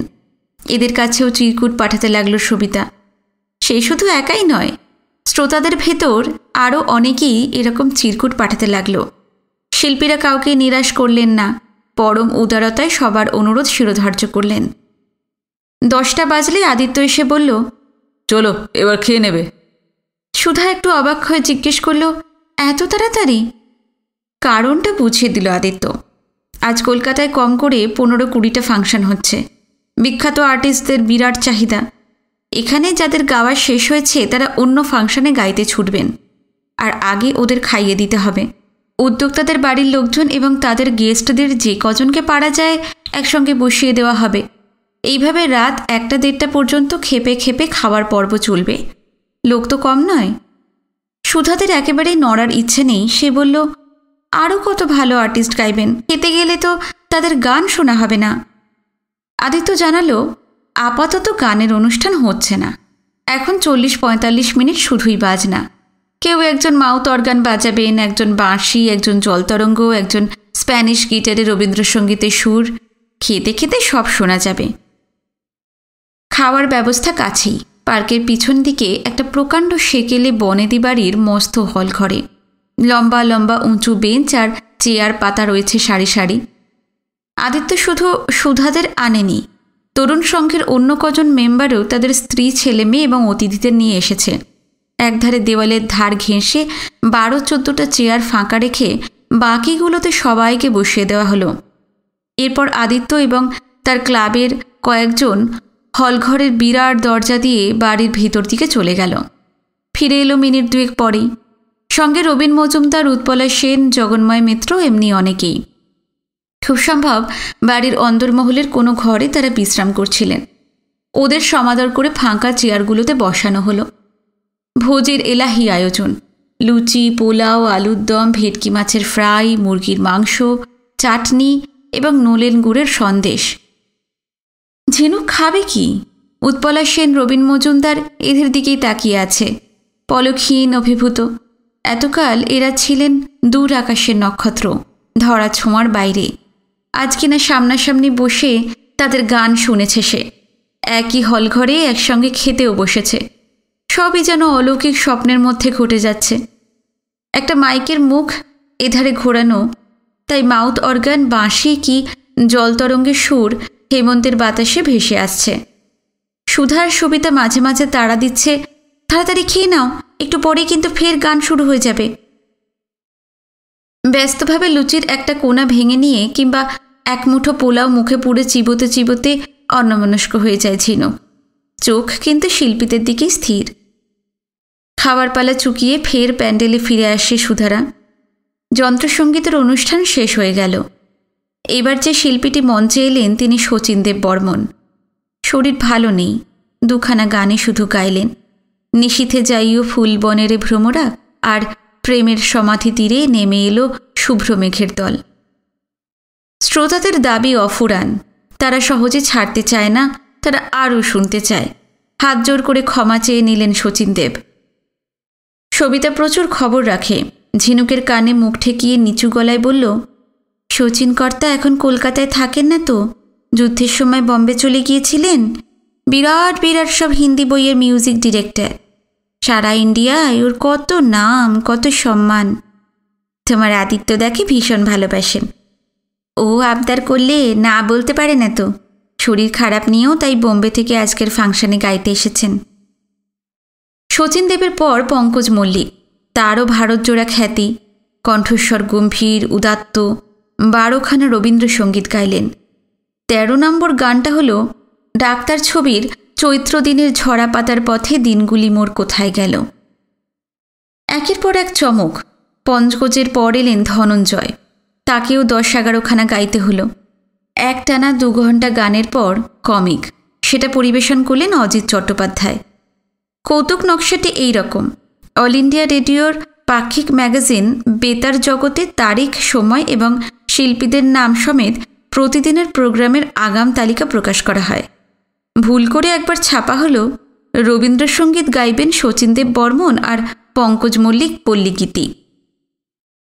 এদের কাছেও চিরকুট পাঠাতে লাগল সবিতা। সেই শুধু একাই নয়, শ্রোতাদের ভেতর আরও অনেকেই এরকম চিরকুট পাঠাতে লাগল। শিল্পীরা কাউকে নিরাশ করলেন না, পরম উদারতায় সবার অনুরোধ শিরোধার্য করলেন। 10টা বাজলে আদিত্য এসে বলল, চলো এবার খেয়ে নেবে। সুধা একটু অবাক হয়ে জিজ্ঞেস করল, এত তাড়াতাড়ি? কারণটা বুঝিয়ে দিল আদিত্য। আজ কলকাতায় কম করে 15-20টা ফাংশন হচ্ছে। বিখ্যাত আর্টিস্টদের বিরাট চাহিদা। এখানে যাদের গাওয়া শেষ হয়েছে তারা অন্য ফাংশনে গাইতে ছুটবেন, আর আগে ওদের খাইয়ে দিতে হবে। উদ্যোক্তাদের বাড়ির লোকজন এবং তাদের গেস্টদের যে কজনকে পারা যায় একসঙ্গে বসিয়ে দেওয়া হবে। এইভাবে রাত 1টা-1:30টা পর্যন্ত খেপে খেপে খাওয়ার পর্ব চলবে। লোক তো কম নয়। সুধাদের একেবারেই নড়ার ইচ্ছে নেই। সে বলল, আরও কত ভালো আর্টিস্ট গাইবেন, খেতে গেলে তো তাদের গান শোনা হবে না। আদিত্য জানালো, আপাতত গানের অনুষ্ঠান হচ্ছে না। এখন 40-45 মিনিট শুধুই বাজনা। কেউ একজন মাউথ অর্গান বাজাবেন, একজন বাঁশি, একজন জলতরঙ্গ, একজন স্প্যানিশ গিটারে রবীন্দ্রসঙ্গীতের সুর। খেতে খেতে সব শোনা যাবে। খাওয়ার ব্যবস্থা কাছেই, পার্কের পিছন দিকে একটা প্রকাণ্ড সেকেলে বনেদি বাড়ির মস্ত হল ঘরে। লম্বা লম্বা উঁচু বেঞ্চ আর চেয়ার পাতা রয়েছে সারি সারি। আদিত্য শুধু সুধাদের আনেনি, তরুণ সংঘের অন্য কজন মেম্বারও তাদের স্ত্রী, ছেলে মেয়ে এবং অতিথিদের নিয়ে এসেছে। একধারে দেওয়ালের ধার ঘেঁষে 12-14টা চেয়ার ফাঁকা রেখে বাকিগুলোতে সবাইকে বসিয়ে দেওয়া হলো। এরপর আদিত্য এবং তার ক্লাবের কয়েকজন হলঘরের বিরাট দরজা দিয়ে বাড়ির ভিতর দিকে চলে গেল। ফিরে এলো মিনিট 2 পরেই। সঙ্গে রবীন মজুমদার, উৎপলা সেন, জগন্ময় মিত্র, এমনি অনেকেই। খুব সম্ভব বাড়ির অন্দরমহলের কোনো ঘরে তারা বিশ্রাম করছিলেন। ওদের সমাদর করে ফাঁকা চেয়ারগুলোতে বসানো হলো। ভোজের এলাহি আয়োজন। লুচি, পোলাও, আলুর দম, ভেটকি মাছের ফ্রাই, মুরগির মাংস, চাটনি এবং নলেন গুড়ের সন্দেশ। ঝিনুক খাবে কি? উৎপলা সেন, রবীন মজুমদার এদের দিকেই তাকিয়ে আছে, পলকহীন, অভিভূত। এতকাল এরা ছিলেন দূর আকাশের নক্ষত্র, ধরা ছোঁয়ার বাইরে। আজ কিনা সামনাসামনি বসে তাদের গান শুনেছে সে। একই হলঘরে একসঙ্গে খেতেও বসেছে। সবই যেন অলৌকিক স্বপ্নের মধ্যে ঘটে যাচ্ছে। একটা মাইকের মুখ এধারে ঘোরানো, তাই মাউথ অর্গান, বাঁশি কি জলতরঙ্গের সুর হেমন্তের বাতাসে ভেসে আসছে। সুধার সবিতা মাঝে মাঝে তাড়া দিচ্ছে, তাড়াতাড়ি খেয়ে নাও, একটু পরেই কিন্তু ফের গান শুরু হয়ে যাবে। ব্যস্তভাবে লুচির একটা কোনা ভেঙে নিয়ে কিংবা এক মুঠো পোলাও মুখে পুড়ে চিবোতে চিবোতে অন্যমনস্ক হয়ে যায় ঝিনুক। চোখ কিন্তু শিল্পীদের দিকেই স্থির। খাবার পালা চুকিয়ে ফের প্যান্ডেলে ফিরে আসে সুধারা। যন্ত্রসঙ্গীতের অনুষ্ঠান শেষ হয়ে গেল। এবার যে শিল্পীটি মঞ্চে এলেন তিনি শচীনদেব বর্মন। শরীর ভালো নেই, দুখানা গানে শুধু গাইলেন। নিশীথে যাইও ফুল বনেরে ভ্রমরা আর প্রেমের সমাধি তীরে নেমে এলো শুভ্র মেঘের দল। শ্রোতাদের দাবি অফুরান, তারা সহজে ছাড়তে চায় না, তারা আরও শুনতে চায়। হাত জোর করে ক্ষমা চেয়ে নিলেন শচীনদেব। সবিতা প্রচুর খবর রাখে। ঝিনুকের কানে মুখ ঠেকিয়ে নিচু গলায় বলল, শচীন কর্তা এখন কলকাতায় থাকেন না তো? যুদ্ধের সময় বম্বে চলে গিয়েছিলেন। বিরাট বিরাট সব হিন্দি বইয়ের মিউজিক ডিরেক্টর। সারা ইন্ডিয়ায় ওর কত নাম, কত সম্মান। তোমার আদিত্য দাকে ভীষণ ভালোবাসেন। ও আবদার করলে না বলতে পারে না তো। শরীর খারাপ নিয়েও তাই বোম্বে থেকে আজকের ফাংশনে গাইতে এসেছেন। শচীনদেবের পর পঙ্কজ মল্লিক। তারও ভারতজোড়া খ্যাতি। কণ্ঠস্বর গম্ভীর, উদাত্ত। 12খানা রবীন্দ্রসঙ্গীত গাইলেন। 13 নম্বর গানটা হলো ডাক্তার ছবির চৈত্র দিনের ঝরা পাতার পথে দিনগুলি মোর কোথায় গেল। একের পর এক চমক। পঞ্চগজের পর এলেন ধনঞ্জয়। তাকেও 10-11খানা গাইতে হলো। একটানা 2 ঘন্টা গানের পর কমিক, সেটা পরিবেশন করলেন অজিত চট্টোপাধ্যায়। কৌতুক নকশাটি এই রকম। অল ইন্ডিয়া রেডিওর পাক্ষিক ম্যাগাজিন বেতার জগতে তারিখ, সময় এবং শিল্পীদের নাম সমেত প্রতিদিনের প্রোগ্রামের আগাম তালিকা প্রকাশ করা হয়। ভুল করে একবার ছাপা হলো রবীন্দ্রসঙ্গীত গাইবেন শচীনদেব বর্মন আর পঙ্কজ মল্লিক পল্লীগীতি।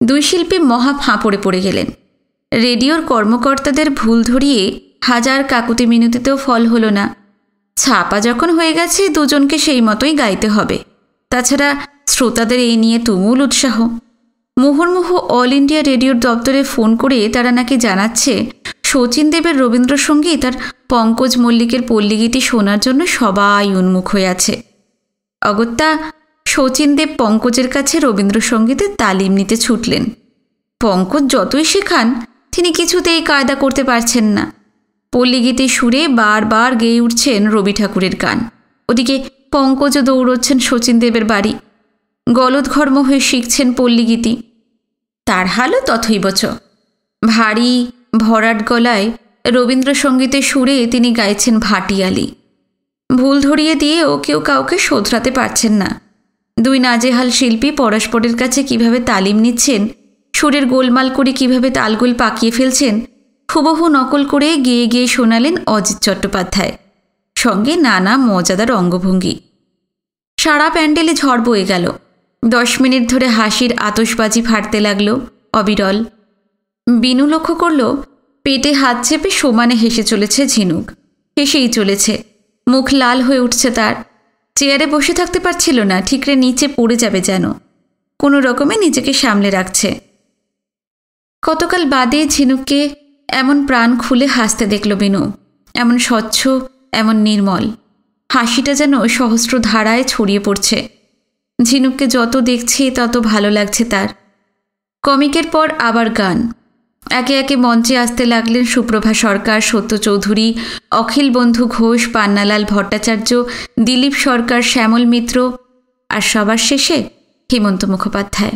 2 শিল্পী মহা ফাঁপড়ে পড়ে গেলেন। রেডিওর কর্মকর্তাদের ভুল ধরিয়ে হাজার কাকুতি মিনতিতেও ফল হলো না। ছাপা যখন হয়ে গেছে দুজনকে সেই মতোই গাইতে হবে। তাছাড়া শ্রোতাদের এই নিয়ে তুমুল উৎসাহ। মুহুর্মুহু অল ইন্ডিয়া রেডিওর দপ্তরে ফোন করে তারা নাকি জানাচ্ছে শচীনদেবের রবীন্দ্রসঙ্গীত আর পঙ্কজ মল্লিকের পল্লীগীতি শোনার জন্য সবাই উন্মুখ হয়ে আছে। অগত্যা শচীনদেব পঙ্কজের কাছে রবীন্দ্রসঙ্গীতের তালিম নিতে ছুটলেন। পঙ্কজ যতই শেখান তিনি কিছুতেই কায়দা করতে পারছেন না। পল্লীগীতি সুরে বারবার গেয়ে উঠছেন রবি ঠাকুরের গান। ওদিকে পঙ্কজও দৌড়চ্ছেন শচীনদেবের বাড়ি। গলদঘর্ম হয়ে শিখছেন পল্লীগীতি। তার হালও তথৈবচ। ভারী ভরাট গলায় রবীন্দ্রসঙ্গীতের সুরে তিনি গাইছেন ভাটিয়ালি। ভুল ধরিয়ে দিয়েও কেউ কাউকে শোধরাতে পারছেন না। 2 নাজেহাল শিল্পী পরস্পরের কাছে কিভাবে তালিম নিচ্ছেন, সুরের গোলমাল করে কিভাবে তালগোল পাকিয়ে ফেলছেন, হুবহু নকল করে গেয়ে গেয়ে শোনালেন অজিত চট্টোপাধ্যায়। সঙ্গে নানা মজাদার অঙ্গভঙ্গি। সারা প্যান্ডেলে ঝড় বয়ে গেল। 10 মিনিট ধরে হাসির আতশবাজি ফাটতে লাগল অবিরল। বিনু লক্ষ্য করল পেটে হাত চেপে সমানে হেসে চলেছে ঝিনুক। হেসেই চলেছে। মুখ লাল হয়ে উঠছে তার। চেয়ারে বসে থাকতে পারছিল না, ঠিকরে নিচে পড়ে যাবে যেন। কোনো রকমে নিজেকে সামলে রাখছে। কতকাল বাদে ঝিনুককে এমন প্রাণ খুলে হাসতে দেখল বিনু। এমন স্বচ্ছ, এমন নির্মল। হাসিটা যেন সহস্র ধারায় ছড়িয়ে পড়ছে। ঝিনুককে যত দেখছে তত ভালো লাগছে তার। কমিকের পর আবার গান। একে একে মঞ্চে আসতে লাগলেন সুপ্রভা সরকার, সত্য চৌধুরী, অখিল বন্ধু ঘোষ, পান্নালাল ভট্টাচার্য, দিলীপ সরকার, শ্যামল মিত্র আর সবার শেষে হেমন্ত মুখোপাধ্যায়।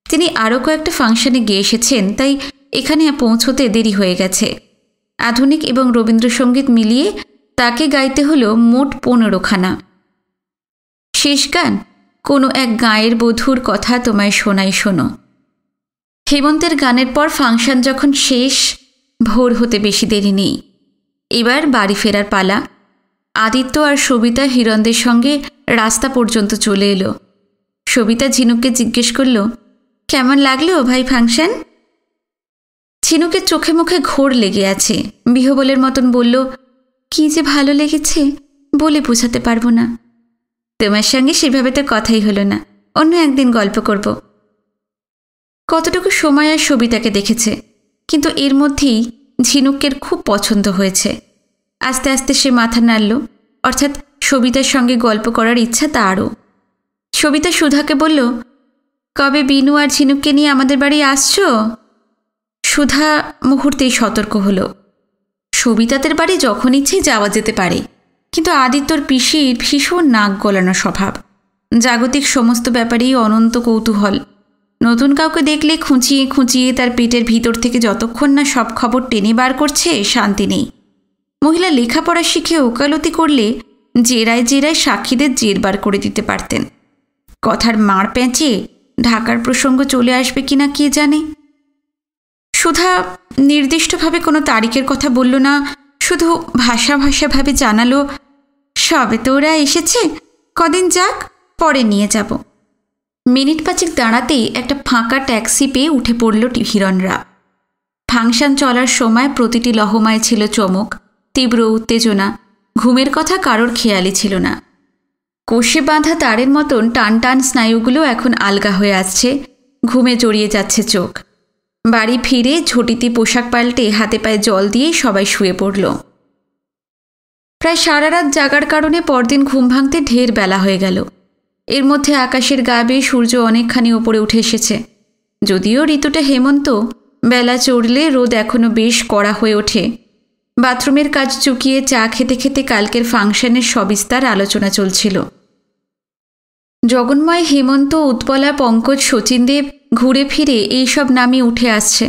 তিনি আরও কয়েকটা ফাংশনে গিয়ে এসেছেন, তাই এখানে পৌঁছতে দেরি হয়ে গেছে। আধুনিক এবং রবীন্দ্রসঙ্গীত মিলিয়ে তাকে গাইতে হলো মোট 15খানা। শেষ গান কোনো এক গাঁয়ের বধূর কথা তোমায় শোনাই শোনো। হেমন্তের গানের পর ফাংশন যখন শেষ, ভোর হতে বেশি দেরি নেই। এবার বাড়ি ফেরার পালা। আদিত্য আর সবিতা হিরণদের সঙ্গে রাস্তা পর্যন্ত চলে এলো। সবিতা ঝিনুককে জিজ্ঞেস করল, কেমন লাগলো ভাই ফাংশন? ঝিনুকের চোখে মুখে ঘোর লেগে আছে। বিহবলের মতন বলল, কি যে ভালো লেগেছে বলে বোঝাতে পারবো না। তোমার সঙ্গে সেভাবে তো কথাই হলো না, অন্য একদিন গল্প করব। কতটুকু সময় আর সবিতাকে দেখেছে, কিন্তু এর মধ্যেই ঝিনুকের খুব পছন্দ হয়েছে। আস্তে আস্তে সে মাথা নাড়ল, অর্থাৎ সবিতার সঙ্গে গল্প করার ইচ্ছা তারও। সবিতা সুধাকে বলল, কবে বিনু আর ঝিনুককে নিয়ে আমাদের বাড়ি আসছো? সুধা মুহূর্তেই সতর্ক হলো। সবিতাদের বাড়ি যখন ইচ্ছে যাওয়া যেতে পারে, কিন্তু আদিত্যর পিসির ভীষণ নাক গলানো স্বভাব। জাগতিক সমস্ত ব্যাপারেই অনন্ত কৌতূহল। নতুন কাউকে দেখলে খুঁচিয়ে খুঁচিয়ে তার পেটের ভিতর থেকে যতক্ষণ না সব খবর টেনে বার করছে শান্তি নেই। মহিলা লেখাপড়া শিখে ওকালতি করলে জেরায় জেরায় সাক্ষীদের জের বার করে দিতে পারতেন। কথার মার প্যাঁচে ঢাকার প্রসঙ্গ চলে আসবে কিনা কে জানে। সুধা নির্দিষ্টভাবে কোনো তারিখের কথা বলল না, শুধু ভাষাভাবে জানালো, সবে তো ওরা এসেছে, কদিন যাক, পরে নিয়ে যাব। মিনিট 5 দাঁড়াতেই একটা ফাঁকা ট্যাক্সি পেয়ে উঠে পড়ল হিরণরা। ফাংশন চলার সময় প্রতিটি লহমায় ছিল চমক, তীব্র উত্তেজনা। ঘুমের কথা কারোর খেয়ালই ছিল না। কষে বাঁধা তারের মতন টান টান স্নায়ুগুলো এখন আলগা হয়ে আসছে, ঘুমে জড়িয়ে যাচ্ছে চোখ। বাড়ি ফিরে ঝটিতি পোশাক পাল্টে হাতে পায়ে জল দিয়ে সবাই শুয়ে পড়ল। প্রায় সারা রাত জাগার কারণে পরদিন ঘুম ভাঙতে ঢের বেলা হয়ে গেল। এর মধ্যে আকাশের গা বেয়ে সূর্য অনেকখানি ওপরে উঠে এসেছে। যদিও ঋতুটা হেমন্ত, বেলা চড়লে রোদ এখনও বেশ কড়া হয়ে ওঠে। বাথরুমের কাজ চুকিয়ে চা খেতে খেতে কালকের ফাংশনের সবিস্তার আলোচনা চলছিল। জগন্ময়, হেমন্ত, উৎপলা, পঙ্কজ, শচীনদেব ঘুরে ফিরে এইসব নামই উঠে আসছে।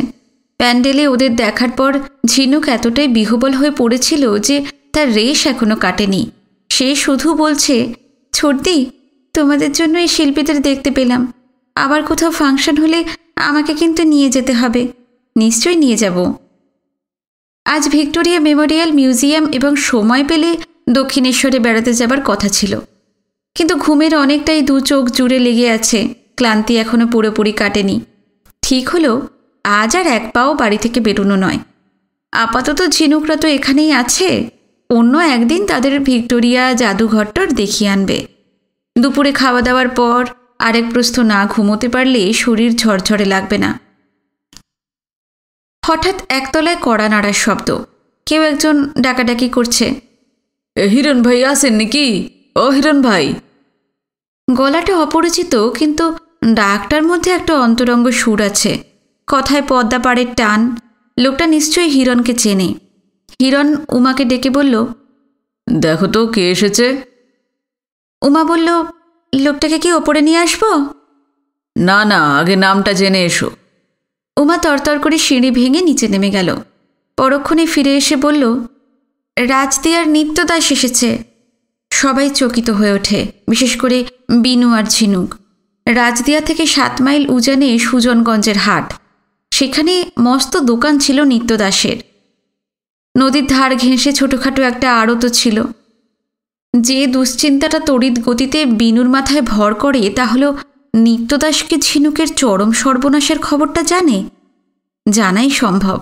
প্যান্ডেলে ওদের দেখার পর ঝিনুক এতটাই বিহ্বল হয়ে পড়েছিল যে তার রেশ এখনো কাটেনি। সে শুধু বলছে, ছোটদি, তোমাদের জন্য এই শিল্পীদের দেখতে পেলাম। আবার কোথাও ফাংশন হলে আমাকে কিন্তু নিয়ে যেতে হবে। নিশ্চয়ই নিয়ে যাব। আজ ভিক্টোরিয়া মেমোরিয়াল মিউজিয়াম এবং সময় পেলে দক্ষিণেশ্বরে বেড়াতে যাবার কথা ছিল, কিন্তু ঘুমের অনেকটাই দু চোখ জুড়ে লেগে আছে, ক্লান্তি এখনো পুরোপুরি কাটেনি। ঠিক হলো আজ আর এক পাও বাড়ি থেকে বেরোনো নয়। আপাতত ঝিনুকরা তো এখানেই আছে, অন্য একদিন তাদের ভিক্টোরিয়া জাদুঘরটার দেখিয়ে আনবে। দুপুরে খাওয়া দাওয়ার পর আরেক প্রস্থ না ঘুমোতে পারলে শরীর ঝরঝরে লাগবে না। হঠাৎ একতলায় কড়া নাড়ার শব্দ, কেউ একজন ডাকাডাকি করছে। হিরণ ভাই আসেন নাকি? ও হিরণ ভাই। গলাটা অপরিচিত, কিন্তু ডাকটার মধ্যে একটা অন্তরঙ্গ সুর আছে, কথায় পদ্মা পাড়ের টান। লোকটা নিশ্চয়ই হিরণকে চেনে। হিরণ উমাকে ডেকে বলল, দেখো তো কে এসেছে। উমা বলল, লোকটাকে কি ওপরে নিয়ে আসবো? না না, আগে নামটা জেনে এসো। উমা তরতর করে সিঁড়ি ভেঙে নিচে নেমে গেল। পরক্ষণে ফিরে এসে বলল, রাজদিয়ার নিত্যদাস এসেছে। সবাই চকিত হয়ে ওঠে, বিশেষ করে বিনু আর ঝিনুক। রাজদিয়া থেকে 7 মাইল উজানে সুজনগঞ্জের হাট, সেখানে মস্ত দোকান ছিল নিত্যদাসের। নদীর ধার ঘেঁষে ছোটোখাটো একটা আড়তও ছিল। যে দুশ্চিন্তাটা তড়িৎ গতিতে বিনুর মাথায় ভর করে তা হলো নিত্যদাসকে ঝিনুকের চরম সর্বনাশের খবরটা জানাই সম্ভব,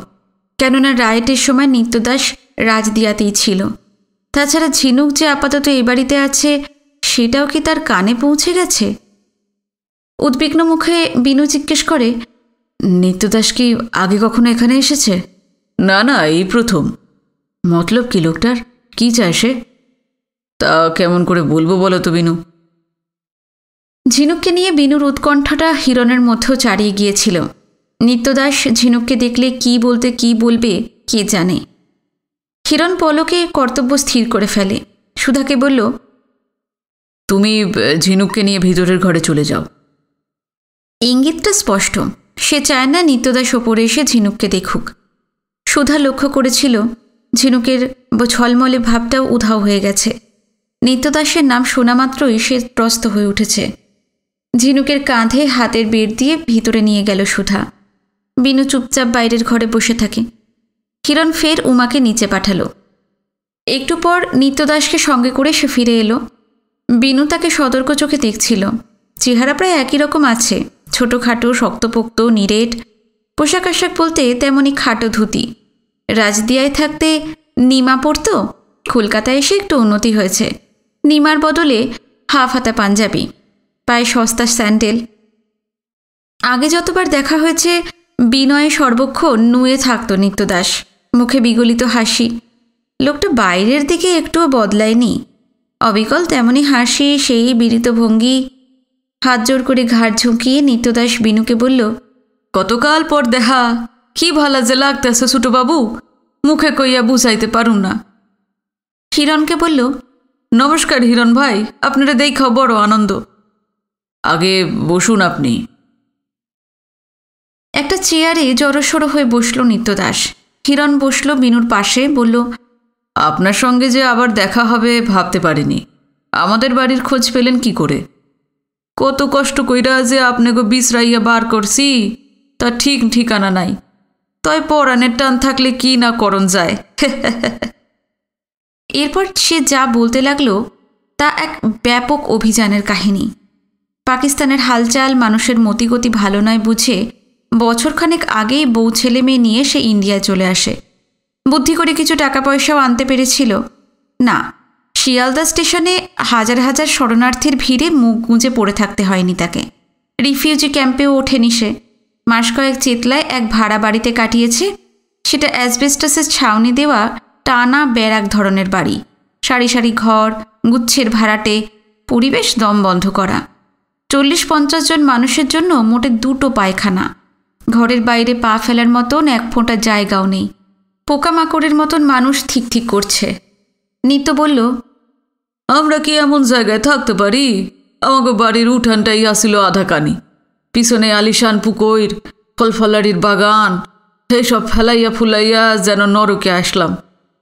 কেননা রায়েটের সময় নিত্যদাস রাজদিয়াতেই ছিল। তাছাড়া ঝিনুক যে আপাতত এই বাড়িতে আছে সেটাও কি তার কানে পৌঁছে গেছে? উদ্বিগ্ন মুখে বিনু জিজ্ঞেস করে, নিত্যদাস কি আগে কখনো এখানে এসেছে? না না, এই প্রথম। মতলব কি লোকটার? কি চায় সে? তা কেমন করে বলবো বলো তো বিনু। ঝিনুককে নিয়ে বিনুর উৎকণ্ঠাটা হিরণের মধ্যেও চারিয়ে গিয়েছিল। নিত্যদাস ঝিনুককে দেখলে কি বলতে কি বলবে কে জানে। হিরণ পলকে কর্তব্য স্থির করে ফেলে। সুধাকে বলল, তুমি ঝিনুককে নিয়ে ভিতরের ঘরে চলে যাও। ইঙ্গিতটা স্পষ্ট, সে চায় না নিত্যদাস ওপরে এসে ঝিনুককে দেখুক। সুধা লক্ষ্য করেছিল ঝিনুকের ঝলমলে ভাবটাও উধাও হয়ে গেছে। নিত্যদাসের নাম শোনা মাত্রই সে ত্রস্ত হয়ে উঠেছে। ঝিনুকের কাঁধে হাতের বেড় দিয়ে ভিতরে নিয়ে গেল সুধা। বিনু চুপচাপ বাইরের ঘরে বসে থাকে। হিরণ ফের উমাকে নিচে পাঠালো। একটু পর নিত্যদাসকে সঙ্গে করে সে ফিরে এলো। বিনু তাকে সতর্ক চোখে দেখছিল। চেহারা প্রায় একই রকম আছে, ছোটোখাটো, শক্তপোক্ত, নিরেট। পোশাক আশাক বলতে তেমনই খাটো ধুতি। রাজদিয়ায় থাকতে নিমা পরত, কলকাতায় এসে একটু উন্নতি হয়েছে। নিমার বদলে হাফ হাতা পাঞ্জাবি, পায়ে সস্তা স্যান্ডেল। আগে যতবার দেখা হয়েছে বিনয়ে সর্বক্ষণ নুয়ে থাকত নিত্যদাস, মুখে বিগলিত হাসি। লোকটা বাইরের দিকে একটুও বদলায়নি, অবিকল তেমনি হাসি, সেই বিরিত ভঙ্গি। হাত জোর করে ঘাড় ঝুঁকিয়ে নিত্যদাস বিনুকে বলল, কতকাল পর দেখা, কি ভালা যে লাগতেছে ছোটো বাবু, মুখে কইয়া বুঝাইতে পারুম না। হিরণকে বলল, নমস্কার হিরণ ভাই, আপনারা দেখাও বড় আনন্দ। আগে বসুন আপনি। একটা চেয়ারে জড়সড় হয়ে বসল নিত্য দাস। হিরণ বসল বিনুর পাশে, বলল, আপনার সঙ্গে যে আবার দেখা হবে ভাবতে পারিনি। আমাদের বাড়ির খোঁজ পেলেন কি করে? কত কষ্ট কইরা যে আপনাকে বিশ্রাইয়া বার করছি তা ঠিক ঠিকানা নাই। তয় পরাণের টান থাকলে কি না করণ যায়। এরপর সে যা বলতে লাগলো তা এক ব্যাপক অভিযানের কাহিনী। পাকিস্তানের হালচাল, মানুষের মতিগতি ভালো নয় বুঝে বছরখানেক আগেই বউ ছেলে মেয়ে নিয়ে সে ইন্ডিয়ায় চলে আসে। বুদ্ধি করে কিছু টাকা পয়সাও আনতে পেরেছিল না। শিয়ালদা স্টেশনে হাজার হাজার শরণার্থীর ভিড়ে মুখ গুঁজে পড়ে থাকতে হয়নি তাকে। রিফিউজি ক্যাম্পেও ওঠেনি সে। মাস কয়েক চেতলায় এক ভাড়া বাড়িতে কাটিয়েছে। সেটা অ্যাসবেস্টাসের ছাউনি দেওয়া টানা ব্যারাক ধরনের বাড়ি। সারি সারি ঘর, গুচ্ছের ভাড়াটে, পরিবেশ দম বন্ধ করা। 40-50 জন মানুষের জন্য মোটে 2টো পায়খানা। ঘরের বাইরে পা ফেলার মতন এক ফোঁটা জায়গাও নেই। পোকামাকড়ের মতন মানুষ ঠিক ঠিক করছে। নিত্য বলল, আমরা কি এমন জায়গায় থাকতে পারি? আমাকে বাড়ির উঠানটাই আসিল আধাকানি। পিছনে আলিশান পুকুর, ফলফলারির বাগান, এইসব ফেলাইয়া ফুলাইয়া যেন নরকে আসলাম।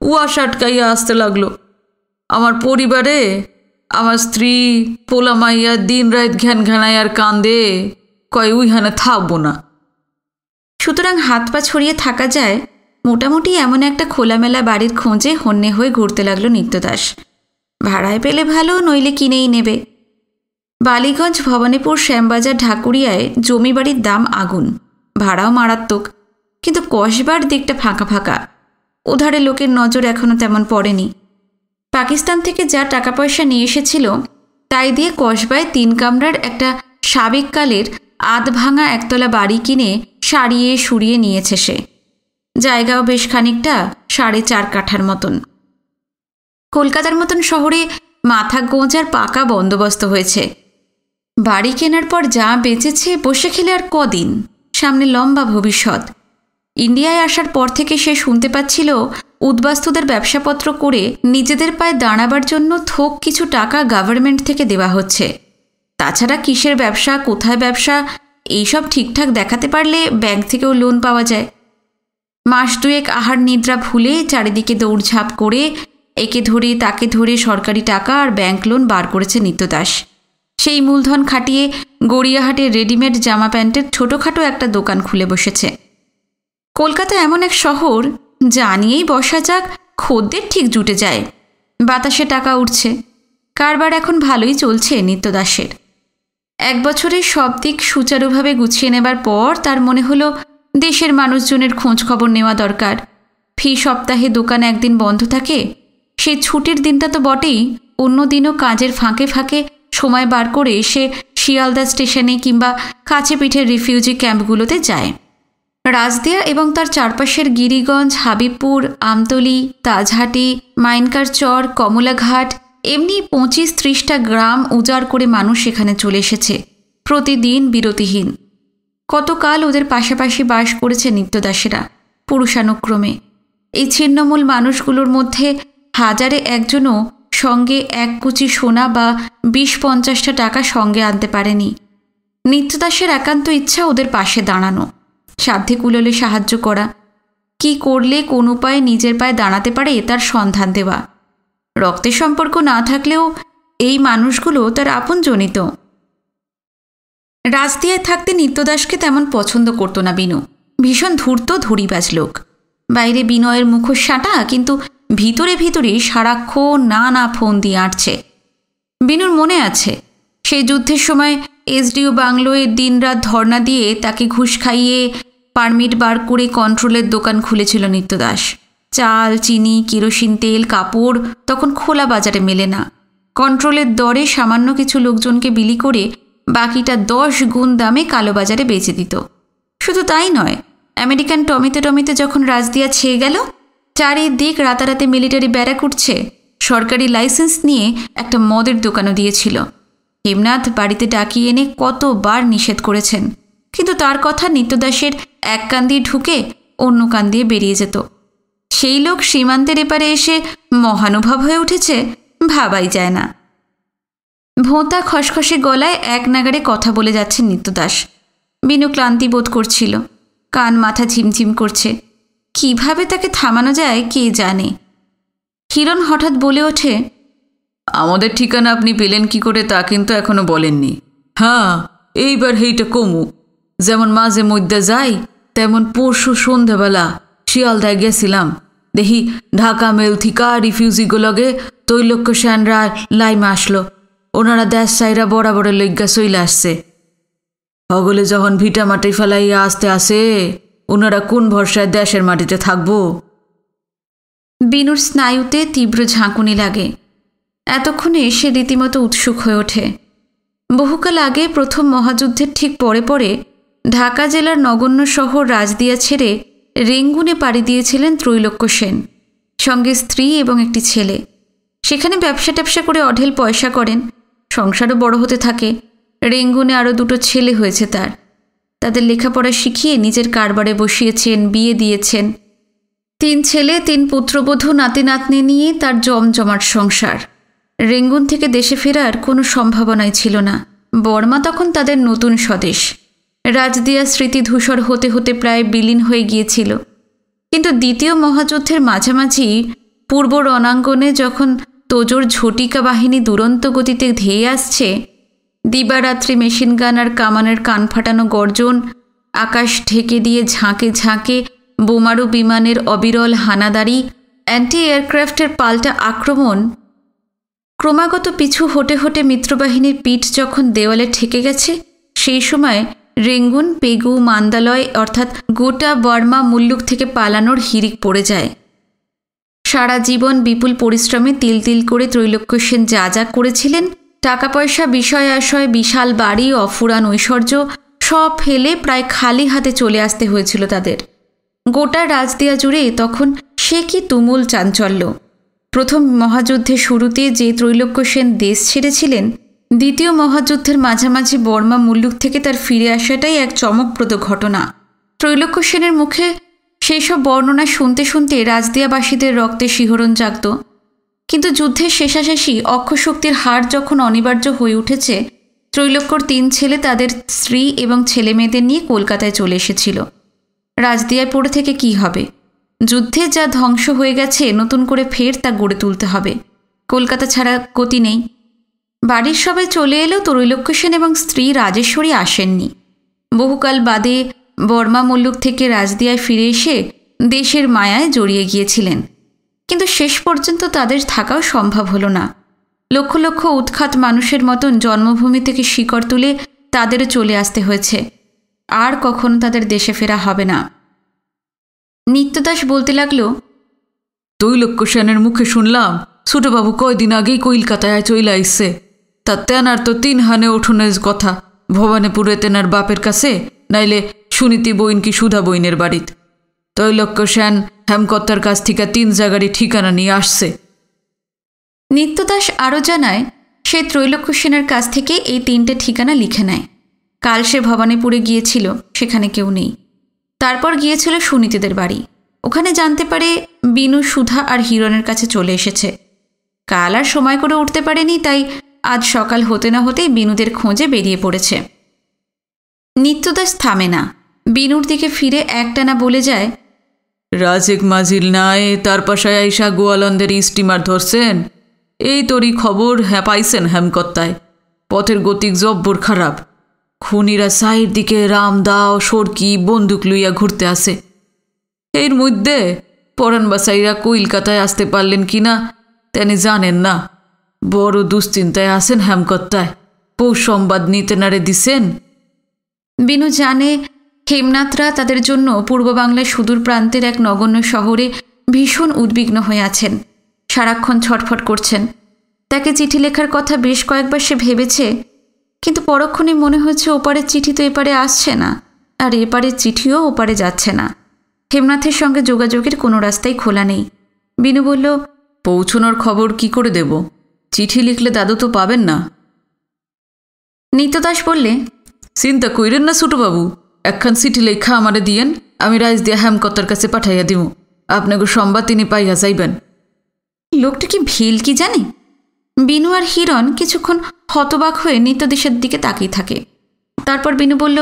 উয়াশ আটকাইয়া আসতে লাগলো। আমার পরিবারে আমার স্ত্রী পোলা মাইয়া দিন রাত ঘ্যান ঘ্যানাইয়ার কান্দে, কয় উইহানে থাকবো না। সুতরাং হাত পা ছড়িয়ে থাকা যায় মোটামুটি এমন একটা খোলামেলা বাড়ির খোঁজে হন্যে হয়ে ঘুরতে লাগলো নিত্যদাস। ভাড়ায় পেলে ভালো, নইলে কিনেই নেবে। বালিগঞ্জ, ভবানীপুর, শ্যামবাজার, ঢাকুরিয়ায় জমি বাড়ির দাম আগুন, ভাড়াও মারাত্মক। কিন্তু কসবার দিকটা ফাঁকা ফাঁকা। ওধারে লোকের নজর এখনও তেমন পড়েনি। পাকিস্তান থেকে যা টাকা পয়সা নিয়ে এসেছিল তাই দিয়ে কসবায় 3 কামরার একটা সাবেককালের আধ ভাঙা একতলা বাড়ি কিনে সারিয়ে সুরিয়ে নিয়েছে সে। জায়গাও বেশ খানিকটা, 4.5 কাঠার মতন। কলকাতার মতন শহরে মাথা গোঁজার পাকা বন্দোবস্ত হয়েছে। বাড়ি কেনার পর যা বেঁচেছে বসে খেলে আর কদিন, সামনে লম্বা ভবিষ্যৎ। ইন্ডিয়ায় আসার পর থেকে সে শুনতে পাচ্ছিল উদ্বাস্তুদের ব্যবসাপত্র করে নিজেদের পায়ে দাঁড়াবার জন্য থোক কিছু টাকা গভর্নমেন্ট থেকে দেওয়া হচ্ছে। তাছাড়া কিসের ব্যবসা, কোথায় ব্যবসা, এইসব ঠিকঠাক দেখাতে পারলে ব্যাংক থেকেও লোন পাওয়া যায়। মাস 2 আহার নিদ্রা ভুলে চারিদিকে দৌড়ঝাঁপ করে একে ধরে তাকে ধরে সরকারি টাকা আর ব্যাংক লোন বার করেছে নিত্যদাস। সেই মূলধন খাটিয়ে গড়িয়াহাটে রেডিমেড জামা প্যান্টের ছোটোখাটো একটা দোকান খুলে বসেছে। কলকাতা এমন এক শহর যা নিয়েই বসা যাক খদ্দের ঠিক জুটে যায়। বাতাসে টাকা উঠছে। কারবার এখন ভালোই চলছে নিত্যদাসের। 1 বছরের সব দিক সুচারুভাবে গুছিয়ে নেবার পর তার মনে হলো দেশের মানুষজনের খোঁজ খবর নেওয়া দরকার। ফি সপ্তাহে দোকান একদিন বন্ধ থাকে, সেই ছুটির দিনটা তো বটেই, অন্য দিনও কাজের ফাঁকে ফাঁকে সময় বার করে সে শিয়ালদা স্টেশনে কিংবা কাছে পিঠের রিফিউজি ক্যাম্পগুলোতে যায়। রাজদিয়া এবং তার চারপাশের গিরিগঞ্জ, হাবিবপুর, আমতলী, তাজহাটি, মাইনকার চর, কমলাঘাট, এমনি 25-30টা গ্রাম উজাড় করে মানুষ এখানে চলে এসেছে, প্রতিদিন বিরতিহীন। কতকাল ওদের পাশাপাশি বাস করেছে নিত্যদাসেরা পুরুষানুক্রমে। এই ছিন্নমূল মানুষগুলোর মধ্যে হাজারে একজনও সঙ্গে 1 কুচি সোনা বা 20-50টা টাকা সঙ্গে আনতে পারেনি। নিত্যদাসের একান্ত ইচ্ছা ওদের পাশে দাঁড়ানো, সাধ্যে কুলোলে সাহায্য করা, কি করলে কোন উপায়ে নিজের পায়ে দাঁড়াতে পারে তার সন্ধান দেওয়া। রক্তের সম্পর্ক না থাকলেও এই মানুষগুলো তার আপনজনিত। রাজদিয়ায় থাকতে নিত্যদাসকে তেমন পছন্দ করতো না বিনু। ভীষণ ধূর্ত ধরিবাজ লোক। বাইরে বিনয়ের মুখোশ সাঁটা, কিন্তু ভিতরে ভিতরে সারাক্ষণ না ফোন দিয়ে আঁটছে। বিনুর মনে আছে সেই যুদ্ধের সময় এসডিও বাংলোয় দিনরাত ধর্ণা দিয়ে তাকে ঘুষ খাইয়ে পারমিট বার করে কন্ট্রোলের দোকান খুলেছিল নিত্যদাস। চাল, চিনি, কেরোসিন তেল, কাপড় তখন খোলা বাজারে মেলে না। কন্ট্রোলের দরে সামান্য কিছু লোকজনকে বিলি করে বাকিটা 10 গুণ দামে কালোবাজারে বেচে দিত। শুধু তাই নয়, আমেরিকান টমিতে যখন রাজদিয়া ছেয়ে গেল, চারিদিক রাতারাতি মিলিটারি ব্যারাক উঠছে, সরকারি লাইসেন্স নিয়ে একটা মদের দোকানও দিয়েছিল। হেমনাথ বাড়িতে ডাকিয়ে এনে কতবার নিষেধ করেছেন, কিন্তু তার কথা নিত্যদাসের এক কান দিয়ে ঢুকে অন্য কান দিয়ে বেরিয়ে যেত। সেই লোক সীমান্তের এপারে এসে মহানুভব হয়ে উঠেছে, ভাবাই যায় না। ভোঁতা খসখসে গলায় এক নাগাড়ে কথা বলে যাচ্ছেন নিত্যদাস। বিনু ক্লান্তি বোধ করছিল, কান মাথা ঝিমঝিম করছে। কিভাবে তাকে থামানো যায় কে জানে। হিরণ হঠাৎ বলে ওঠে, আমাদের ঠিকানা আপনি পেলেন কি করে তা কিন্তু এখনো বলেননি। হ্যাঁ, এইবার হেইটা কমু। যেমন মাঝে মধ্যে যাই, তেমন পরশু সন্ধ্যাবেলা শিয়ালদায় গেছিলাম। দেখি ঢাকা মেল থিকা রিফিউজিগুলোগে তৈলক্য সেনরা লাইমে আসলো। ওনারা দেশ চাইরা বরাবরের লজ্ঞা চইলে আসছে। হগলে যখন ভিটা মাটি ফেলাইয়া আসতে আসে, ওনারা কোন ভরসায় দেশের মাটিতে থাকবো। বিনুর স্নায়ুতে তীব্র ঝাঁকুনি লাগে। এতক্ষণে সে রীতিমতো উৎসুক হয়ে ওঠে। বহুকাল আগে প্রথম মহাযুদ্ধের ঠিক পরে পরে ঢাকা জেলার নগণ্য শহর রাজদিয়া ছেড়ে রেঙ্গুনে পাড়ি দিয়েছিলেন ত্রৈলোক্য সেন, সঙ্গে স্ত্রী এবং একটি ছেলে। সেখানে ব্যবসা ট্যাবসা করে অঢেল পয়সা করেন, সংসারও বড় হতে থাকে। রেঙ্গুনে আরও 2টো ছেলে হয়েছে তার। তাদের লেখাপড়া শিখিয়ে নিজের কারবারে বসিয়েছেন, বিয়ে দিয়েছেন। 3 ছেলে 3 পুত্রবধূ নাতি নাতনি নিয়ে তার জমজমাট সংসার। রেঙ্গুন থেকে দেশে ফেরার কোনো সম্ভাবনাই ছিল না। বর্মা তখন তাদের নতুন স্বদেশ। রাজদিয়া স্মৃতিধূসর হতে হতে প্রায় বিলীন হয়ে গিয়েছিল। কিন্তু দ্বিতীয় মহাযুদ্ধের মাঝামাঝি পূর্ব রণাঙ্গনে যখন তোজোর ঝটিকা বাহিনী দুরন্ত গতিতে ধেয়ে আসছে, দিবারাত্রি মেশিনগান আর কামানের কান ফাটানো গর্জন, আকাশ ঢেকে দিয়ে ঝাঁকে ঝাঁকে বোমারু বিমানের অবিরল হানাদারি, অ্যান্টি এয়ারক্রাফটের পাল্টা আক্রমণ, ক্রমাগত পিছু হটে হটে মিত্রবাহিনীর পিঠ যখন দেওয়ালে ঠেকে গেছে, সেই সময় রেঙ্গুন, পেগু, মান্দালয় অর্থাৎ গোটা বর্মা মুল্লুক থেকে পালানোর হিড়িক পড়ে যায়। সারা জীবন বিপুল পরিশ্রমে তিল তিল করে ত্রৈলোক্য সেন যা যা করেছিলেন, টাকা পয়সা, বিষয় আশয়, বিশাল বাড়ি, অফুরান ঐশ্বর্য সব ফেলে প্রায় খালি হাতে চলে আসতে হয়েছিল তাদের। গোটা রাজদিয়া জুড়ে তখন সে কি তুমুল চাঞ্চল্য। প্রথম মহাযুদ্ধের শুরুতে যে ত্রৈলোক্য সেন দেশ ছেড়েছিলেন, দ্বিতীয় মহাযুদ্ধের মাঝামাঝি বর্মা মুল্লুক থেকে তার ফিরে আসাটাই এক চমকপ্রদ ঘটনা। ত্রৈলোক্য সেনের মুখে সেই সব বর্ণনা শুনতে শুনতে রাজদিয়াবাসীদের রক্তে শিহরণ জাগত। কিন্তু যুদ্ধের শেষাশেষি অক্ষশক্তির হার যখন অনিবার্য হয়ে উঠেছে, ত্রৈলোক্যর 3 ছেলে তাদের স্ত্রী এবং ছেলে মেয়েদের নিয়ে কলকাতায় চলে এসেছিল। রাজদিয়ায় পড়ে থেকে কি হবে? যুদ্ধে যা ধ্বংস হয়ে গেছে, নতুন করে ফের তা গড়ে তুলতে হবে। কলকাতা ছাড়া গতি নেই। বাড়ির সবাই চলে এলেও ত্রৈলোক্য সেন এবং স্ত্রী রাজেশ্বরী আসেননি। বহুকাল বাদে বর্মা মুল্লুক থেকে রাজদিয়ায় ফিরে এসে দেশের মায়ায় জড়িয়ে গিয়েছিলেন। কিন্তু শেষ পর্যন্ত তাদের থাকাও সম্ভব হলো না। লক্ষ লক্ষ উৎখাত মানুষের মতন জন্মভূমি থেকে শিকড় তুলে তাদেরও চলে আসতে হয়েছে। আর কখনো তাদের দেশে ফেরা হবে না। নিত্যদাস বলতে লাগলো, ত্রৈলোক্য সেনের মুখে শুনলাম ছোটবাবু কয়দিন আগেই কলকাতায় চলে আইসছে। তা তেনার তো 3 হানে ওঠনের কথা, ভবানীপুরে তেনার বাপের কাছে, নাইলে সুনীতি বইন কি সুধা বইনের বাড়িত। ত্রৈলোক্য সেন হেমকর্তার কাছ থেকে 3 জায়গারই ঠিকানা নিয়ে আসছে। নিত্যদাস আরও জানায়, সে ত্রৈলোক্য সেনের কাছ থেকে এই 3টে ঠিকানা লিখে নেয়। কাল সে ভবানীপুরে গিয়েছিল, সেখানে কেউ নেই। তারপর গিয়েছিল সুনীতিদের বাড়ি। ওখানে জানতে পারে বিনু, সুধা আর হিরণের কাছে চলে এসেছে। কাল আর সময় করে উঠতে পারেনি, তাই আজ সকাল হতে না হতেই বিনুদের খোঁজে বেরিয়ে পড়েছে। নিত্যদাস থামে না। বিনুর দিকে ফিরে একটানা বলে যায়, রাজেক মাঝিল নাই তার পাশায় আইসা গোয়ালন্দের স্টিমার ধরছেন। এই তোরই খবর হ্যাঁ পাইছেন হেমকর্তায়। পথের গতিক জব্বর খারাপ। খুনিরা সাইড দিকে রাম দাও সরকি বন্দুক লইয়া ঘুরতে আসে। এর মধ্যে পরাণ বাসাইরা কলকাতায় আসতে পারলেন কিনা তেনি জানেন না। বড় দুশ্চিন্তায় আসেন হেমকর্তায়। পৌষ সংবাদ নিতে নারে দিছেন। বিনু জানে হেমনাথরা তাদের জন্য পূর্ব বাংলার সুদূর প্রান্তের এক নগণ্য শহরে ভীষণ উদ্বিগ্ন হয়ে আছেন, সারাক্ষণ ছটফট করছেন। তাকে চিঠি লেখার কথা বেশ কয়েকবার সে ভেবেছে, কিন্তু পরক্ষণে মনে হয়েছে ওপারের চিঠি তো এপারে আসছে না, আর এপারের চিঠিও ওপারে যাচ্ছে না। হেমনাথের সঙ্গে যোগাযোগের কোনো রাস্তাই খোলা নেই। বিনু বলল, পৌঁছনোর খবর কি করে দেব? চিঠি লিখলে দাদু তো পাবেন না। নিত্যদাস বললে, চিন্তা কইরেন না ছোটবাবু, একখান চিঠি লেখা আমারে দিয়েন, আমি রাজদিয়া হেমকর্তার কাছে পাঠাইয়া দিব। আপনাকে সংবাদ তিনি পাইয়া যাইবেন। লোকটা কি ভিল কি জানে? বিনু আর হিরণ কিছুক্ষণ হতবাক হয়ে নিত্যদেশের দিকে তাকিয়ে থাকে। তারপর বিনু বলল,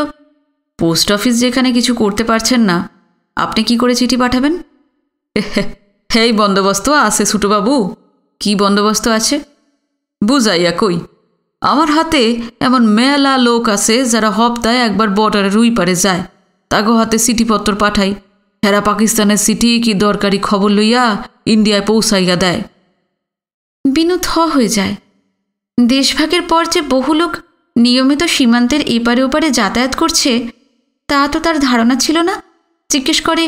পোস্ট অফিস যেখানে কিছু করতে পারছেন না, আপনি কি করে চিঠি পাঠাবেন? এই বন্দোবস্ত আছে ছোটবাবু। কি বন্দোবস্ত আছে? বুঝাইয়া কই, আমার হাতে এমন মেলা লোক আছে যারা হপ্তায় একবার বর্ডারে রুই পারে যায়, তাগো হাতে চিঠিপত্র পাঠাই, হেরা পাকিস্তানের চিঠি কি দরকারি খবর লইয়া ইন্ডিয়ায় পৌঁছাইয়া দেয়। বিনু থ হয়ে যায়। দেশভাগের পর যে বহু লোক নিয়মিত সীমান্তের এপারে ওপারে যাতায়াত করছে তা তো তার ধারণা ছিল না। জিজ্ঞেস করে,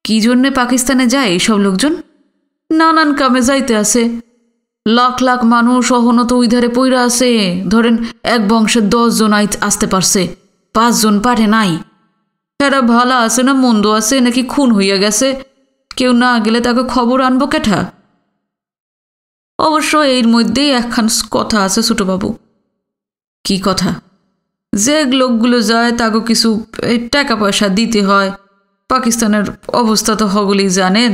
কি জন্যে পাকিস্তানে যায় এইসব লোকজন? নানান কামে যাইতে আছে। লাখ লাখ মানুষ অহনত ওই ধারে পইরা আছে। ধরেন এক বংশের 10 জন আসতে পারছে, 5 জন পারে নাই। এরা ভালো আছে না মন্দ আছে, নাকি খুন হইয়া গেছে, কেউ না গেলে তাকে খবর আনবো কেঠা? অবশ্য এর মধ্যেই একখান কথা আছে ছোটবাবু। কি কথা? যে লোকগুলো যায় তাকে কিছু টাকা পয়সা দিতে হয়। পাকিস্তানের অবস্থা তো হগলেই জানেন,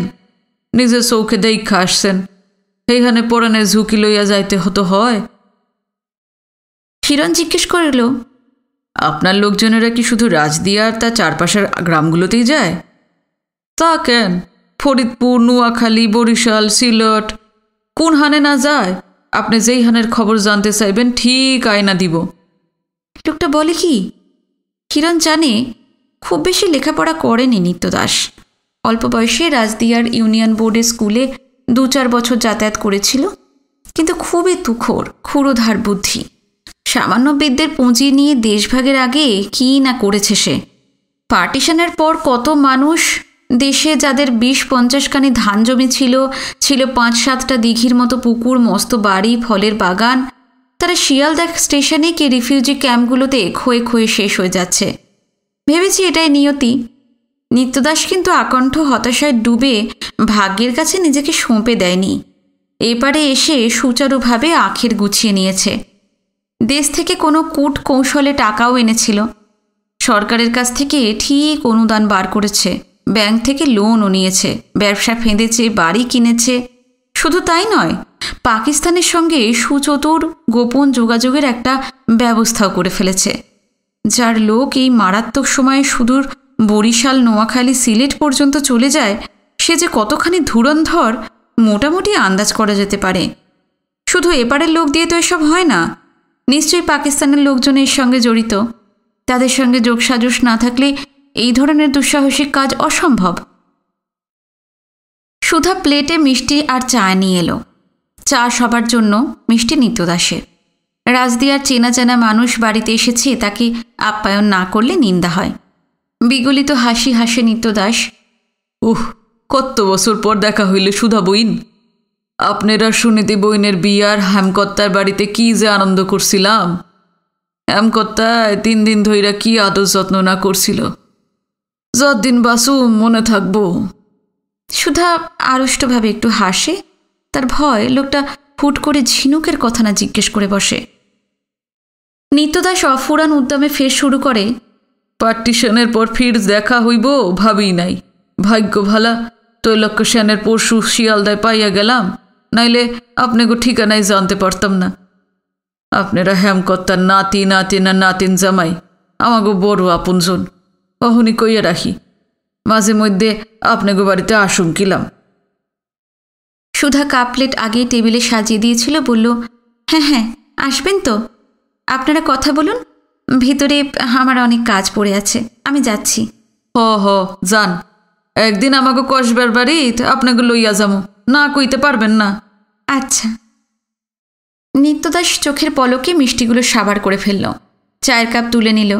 নিজের চৌখে দেখা আসছেন। এইখানে পরাণের ঝুঁকি লইয়া যাইতে হতো হয়। হিরণ জিজ্ঞেস করিল, আপনার লোকজনেরা কি শুধু রাজদিয়ার তার চারপাশের গ্রামগুলোতেই যায়? তা কেন, ফরিদপুর, নোয়াখালী, বরিশাল, সিলেট, কোন হানে না যায়? আপনি যেই হানের খবর জানতে চাইবেন ঠিক আয়না দিব। লোকটা বলে কি? হিরণ জানে খুব বেশি লেখাপড়া করেনি নিত্যদাস। অল্প বয়সে রাজদিয়ার ইউনিয়ন বোর্ডের স্কুলে 2-4 বছর যাতায়াত করেছিল, কিন্তু খুবই তুখোড়, ক্ষুরোধার বুদ্ধি। সামান্য বিদ্যের পুঁজি নিয়ে দেশভাগের আগে কী না করেছে সে। পার্টিশনের পর কত মানুষ দেশে, যাদের 20-50 খানি ধান জমি ছিল, 5-7টা দিঘির মতো পুকুর, মস্ত বাড়ি, ফলের বাগান, তারা শিয়ালদা স্টেশনে কি রিফিউজি ক্যাম্পগুলোতে ক্ষয়ে ক্ষয়ে শেষ হয়ে যাচ্ছে। ভেবেছি এটাই নিয়তি। নিত্যদাস কিন্তু আকণ্ঠ হতাশায় ডুবে ভাগ্যের কাছে নিজেকে সঁপে দেয়নি। এপারে এসে সুচারুভাবে আখের গুছিয়ে নিয়েছে। দেশ থেকে কোনো কূট কৌশলে টাকাও এনেছিল। সরকারের কাছ থেকে ঠিক অনুদান বার করেছে, ব্যাংক থেকে লোনও নিয়েছে, ব্যবসা ফেঁদেছে, বাড়ি কিনেছে। শুধু তাই নয়, পাকিস্তানের সঙ্গে সুচতুর গোপন যোগাযোগের একটা ব্যবস্থাও করে ফেলেছে। যার লোক এই মারাত্মক সময়ে সুদূর বরিশাল, নোয়াখালী, সিলেট পর্যন্ত চলে যায়, সে যে কতখানি ধুরন্ধর মোটামুটি আন্দাজ করা যেতে পারে। শুধু এপারের লোক দিয়ে তো এসব হয় না, নিশ্চয়ই পাকিস্তানের লোকজন এর সঙ্গে জড়িত। তাদের সঙ্গে যোগসাজশ না থাকলে এই ধরনের দুঃসাহসিক কাজ অসম্ভব। সুধা প্লেটে মিষ্টি আর চা নিয়ে এলো। চা সবার জন্য, মিষ্টি নিত্যদাসের। রাজদিয়ার চেনা চেনা মানুষ বাড়িতে এসেছে, তাকে আপ্যায়ন না করলে নিন্দা হয়। বিগলিত হাসি হাসে নিত্যদাস, কত বছর পর দেখা হইল সুধা বইন। আপনারা সুনীতি বইনের বিয়ার হেমকর্তার বাড়িতে কি যে আনন্দ করছিলাম। হেমকর্তায় 3 দিন ধইরা কি আদর যত্ন না করছিল, যতদিন বাসু মনে থাকবো। সুধা আড়ষ্টভাবে একটু হাসে। তার ভয় লোকটা ফুট করে ঝিনুকের কথা না জিজ্ঞেস করে বসে। নিত্যদাস অফুরান উদ্যমে ফের শুরু করে, পার্টিশনের পর ফির দেখা হইব ভাবি নাই। ভাগ্য ভালা তৈলক্য সেনের পরশু শিয়ালদায় পাইয়া গেলাম, নাইলে আপনাকে ঠিকানায় জানতে পারতাম না। আপনারা হেমকর্তার নাতি, নাতিনা, নাতিন জামাই আমাকে বড় আপনজন। অহনি কইয়া রাখি, মাঝে মধ্যে আপনাকে বাড়িতে আসুন কিলাম। সুধা কাপ প্লেট আগে টেবিলে সাজিয়ে দিয়েছিল, বলল, হ্যাঁ হ্যাঁ আসবেন তো। আপনারা কথা বলুন, ভিতরে আমার অনেক কাজ পড়ে আছে, আমি যাচ্ছি। হ যান। একদিন আমাকে কসবার বাড়িতে আপনাকে লইয়া যাবো, না কইতে পারবেন না। আচ্ছা। নিত্যদাস চোখের পলকে মিষ্টিগুলো সাবার করে ফেলল, চায়ের কাপ তুলে নিল।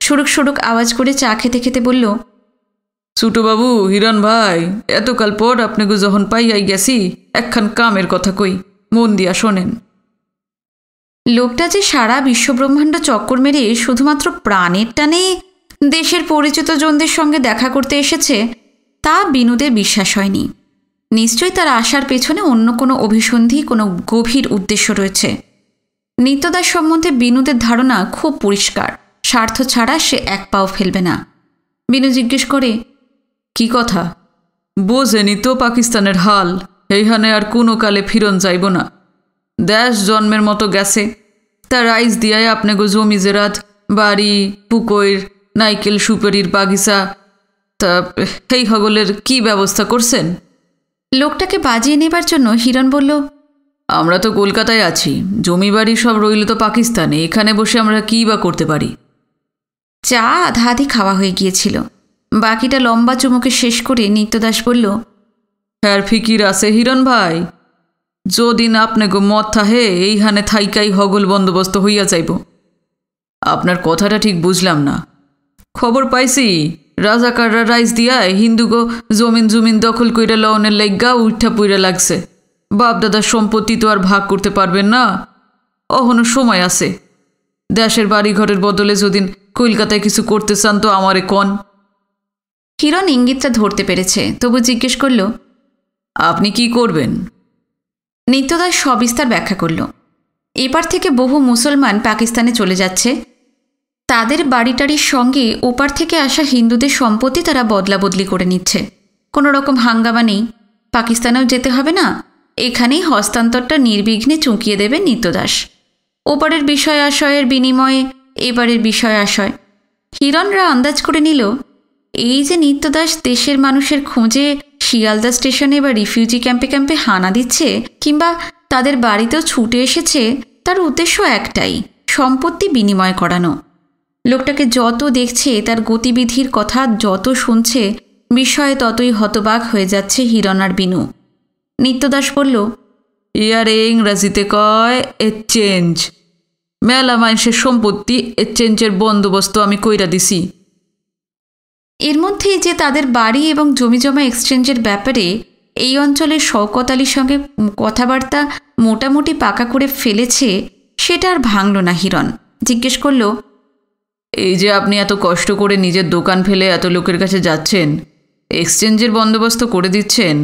সুরুক সুরুক আওয়াজ করে চা খেতে খেতে বলল, ছোটবাবু, হিরণ ভাই, এতকাল পর আপনাকে যখন পাইয়াই গেছি, একখান কামের কথা কই, মন দিয়া শোনেন। লোকটা যে সারা বিশ্বব্রহ্মাণ্ড চক্কর মেরে শুধুমাত্র প্রাণের টানে দেশের পরিচিত জনদের সঙ্গে দেখা করতে এসেছে, তা বিনুদের বিশ্বাস হয়নি। নিশ্চয়ই তার আসার পেছনে অন্য কোনো অভিসন্ধি, কোনো গভীর উদ্দেশ্য রয়েছে। নিত্যদাস সম্বন্ধে বিনুদের ধারণা খুব পরিষ্কার, স্বার্থ ছাড়া সে এক পাও ফেলবে না। বিনু জিজ্ঞেস করে, কি কথা? বোঝেনি তো পাকিস্তানের হাল, এইখানে আর কোনো কালে ফিরন যাইব না। দেশ জন্মের মতো গেছে। তা রাইস দিয়ায় আপনাকে জমি জেরাত, বাড়ি, পুকুর, নাইকেল সুপারির বাগিচা, তা এই হগলের কি ব্যবস্থা করছেন? লোকটাকে বাজিয়ে নেবার জন্য হিরণ বলল, আমরা তো কলকাতায় আছি, জমি বাড়ি সব রইল তো পাকিস্তানে, এখানে বসে আমরা কী বা করতে পারি? চা আধা আধি খাওয়া হয়ে গিয়েছিল। বাকিটা লম্বা চুমুকে শেষ করে নিত্যদাস বলল, হ্যার ফিকির আছে হিরণ ভাই, যদিন আপনাকে মত থাহে এইখানে থাইকাই হগল বন্দোবস্ত হইয়া যাইব। আপনার কথাটা ঠিক বুঝলাম না। খবর পাইছি রাজাকাররা রাইস দিয়ায় হিন্দুগো জমিন দখল কইরা লওনের লাইগা উঠা পুইরা লাগছে। বাপ দাদার সম্পত্তি তো আর ভাগ করতে পারবেন না, অহনো সময় আছে। দেশের বাড়িঘরের বদলে যদিন কলকাতায় কিছু করতে চান তো আমারে কন। হিরণ ইঙ্গিতটা ধরতে পেরেছে, তবু জিজ্ঞেস করল, আপনি কি করবেন? নিত্যদাস সবিস্তার ব্যাখ্যা করল। এপার থেকে বহু মুসলমান পাকিস্তানে চলে যাচ্ছে। তাদের বাড়িটারির সঙ্গে ওপার থেকে আসা হিন্দুদের সম্পত্তি তারা বদলা বদলি করে নিচ্ছে। কোনো রকম হাঙ্গামা নেই, পাকিস্তানেও যেতে হবে না, এখানেই হস্তান্তরটা নির্বিঘ্নে চুঁকিয়ে দেবে নিত্যদাস। ওপারের বিষয় আশয়ের বিনিময়ে এবারের বিষয় আশয়। হিরণরা আন্দাজ করে নিল, এই যে নিত্যদাস দেশের মানুষের খোঁজে শিয়ালদা স্টেশনে বা রিফিউজি ক্যাম্পে ক্যাম্পে হানা দিচ্ছে, কিংবা তাদের বাড়িতেও ছুটে এসেছে, তার উদ্দেশ্য একটাই, সম্পত্তি বিনিময় করানো। লোকটাকে যত দেখছে, তার গতিবিধির কথা যত শুনছে, বিষয়ে ততই হতবাক হয়ে যাচ্ছে হিরণ আর বিনু। নিত্যদাস বলল, ইয়ার ইংরাজিতে কয় এক্সচেঞ্জ। মেলা মানুষের সম্পত্তি এক্সচেঞ্জের বন্দোবস্ত আমি কইরা দিছি। এর মধ্যেই যে তাদের বাড়ি এবং জমিজমা এক্সচেঞ্জের ব্যাপারে এই অঞ্চলের শওকত আলীর সঙ্গে কথাবার্তা মোটামুটি পাকা করে ফেলেছে, সেটা আর ভাঙল না হিরণ। জিজ্ঞেস করল, এই যে আপনি এত কষ্ট করে নিজের দোকান ফেলে এত লোকের কাছে যাচ্ছেন, এক্সচেঞ্জের বন্দোবস্ত করে দিচ্ছেন,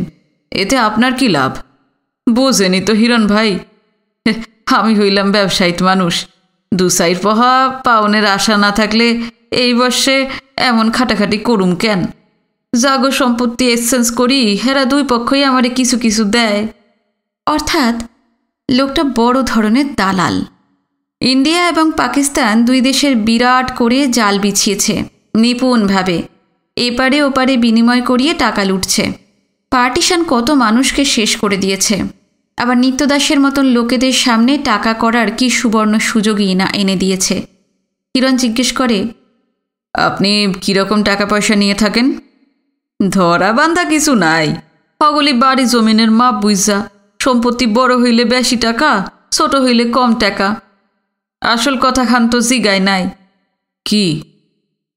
এতে আপনার কি লাভ? বোঝেনি তো হিরণ ভাই, আমি হইলাম ব্যবসায়িক মানুষ। 2 পহা পাউনের আশা না থাকলে এই বর্ষে এমন খাটাখাটি করুম কেন? জাগো সম্পত্তি এক্সচেঞ্জ করি, হেরা 2 পক্ষই আমারে কিছু কিছু দেয়। অর্থাৎ লোকটা বড় ধরনের দালাল। ইন্ডিয়া এবং পাকিস্তান 2 দেশের বিরাট করে জাল বিছিয়েছে নিপুণভাবে। এপারে ওপারে বিনিময় করিয়ে টাকা লুটছে। পার্টিশন কত মানুষকে শেষ করে দিয়েছে। আবার নিত্যদাসের মতন লোকেদের সামনে টাকা করার কি সুবর্ণ সুযোগই না এনে দিয়েছে। হিরণ জিজ্ঞেস করে, আপনি কীরকম টাকা পয়সা নিয়ে থাকেন? ধরা বান্ধা কিছু নাই, পগলি বাড়ি জমিনের মাপ বুঝা। সম্পত্তি বড় হইলে বেশি টাকা, ছোট হইলে কম টাকা। আসল কথা খান তো জিগায় নাই। কি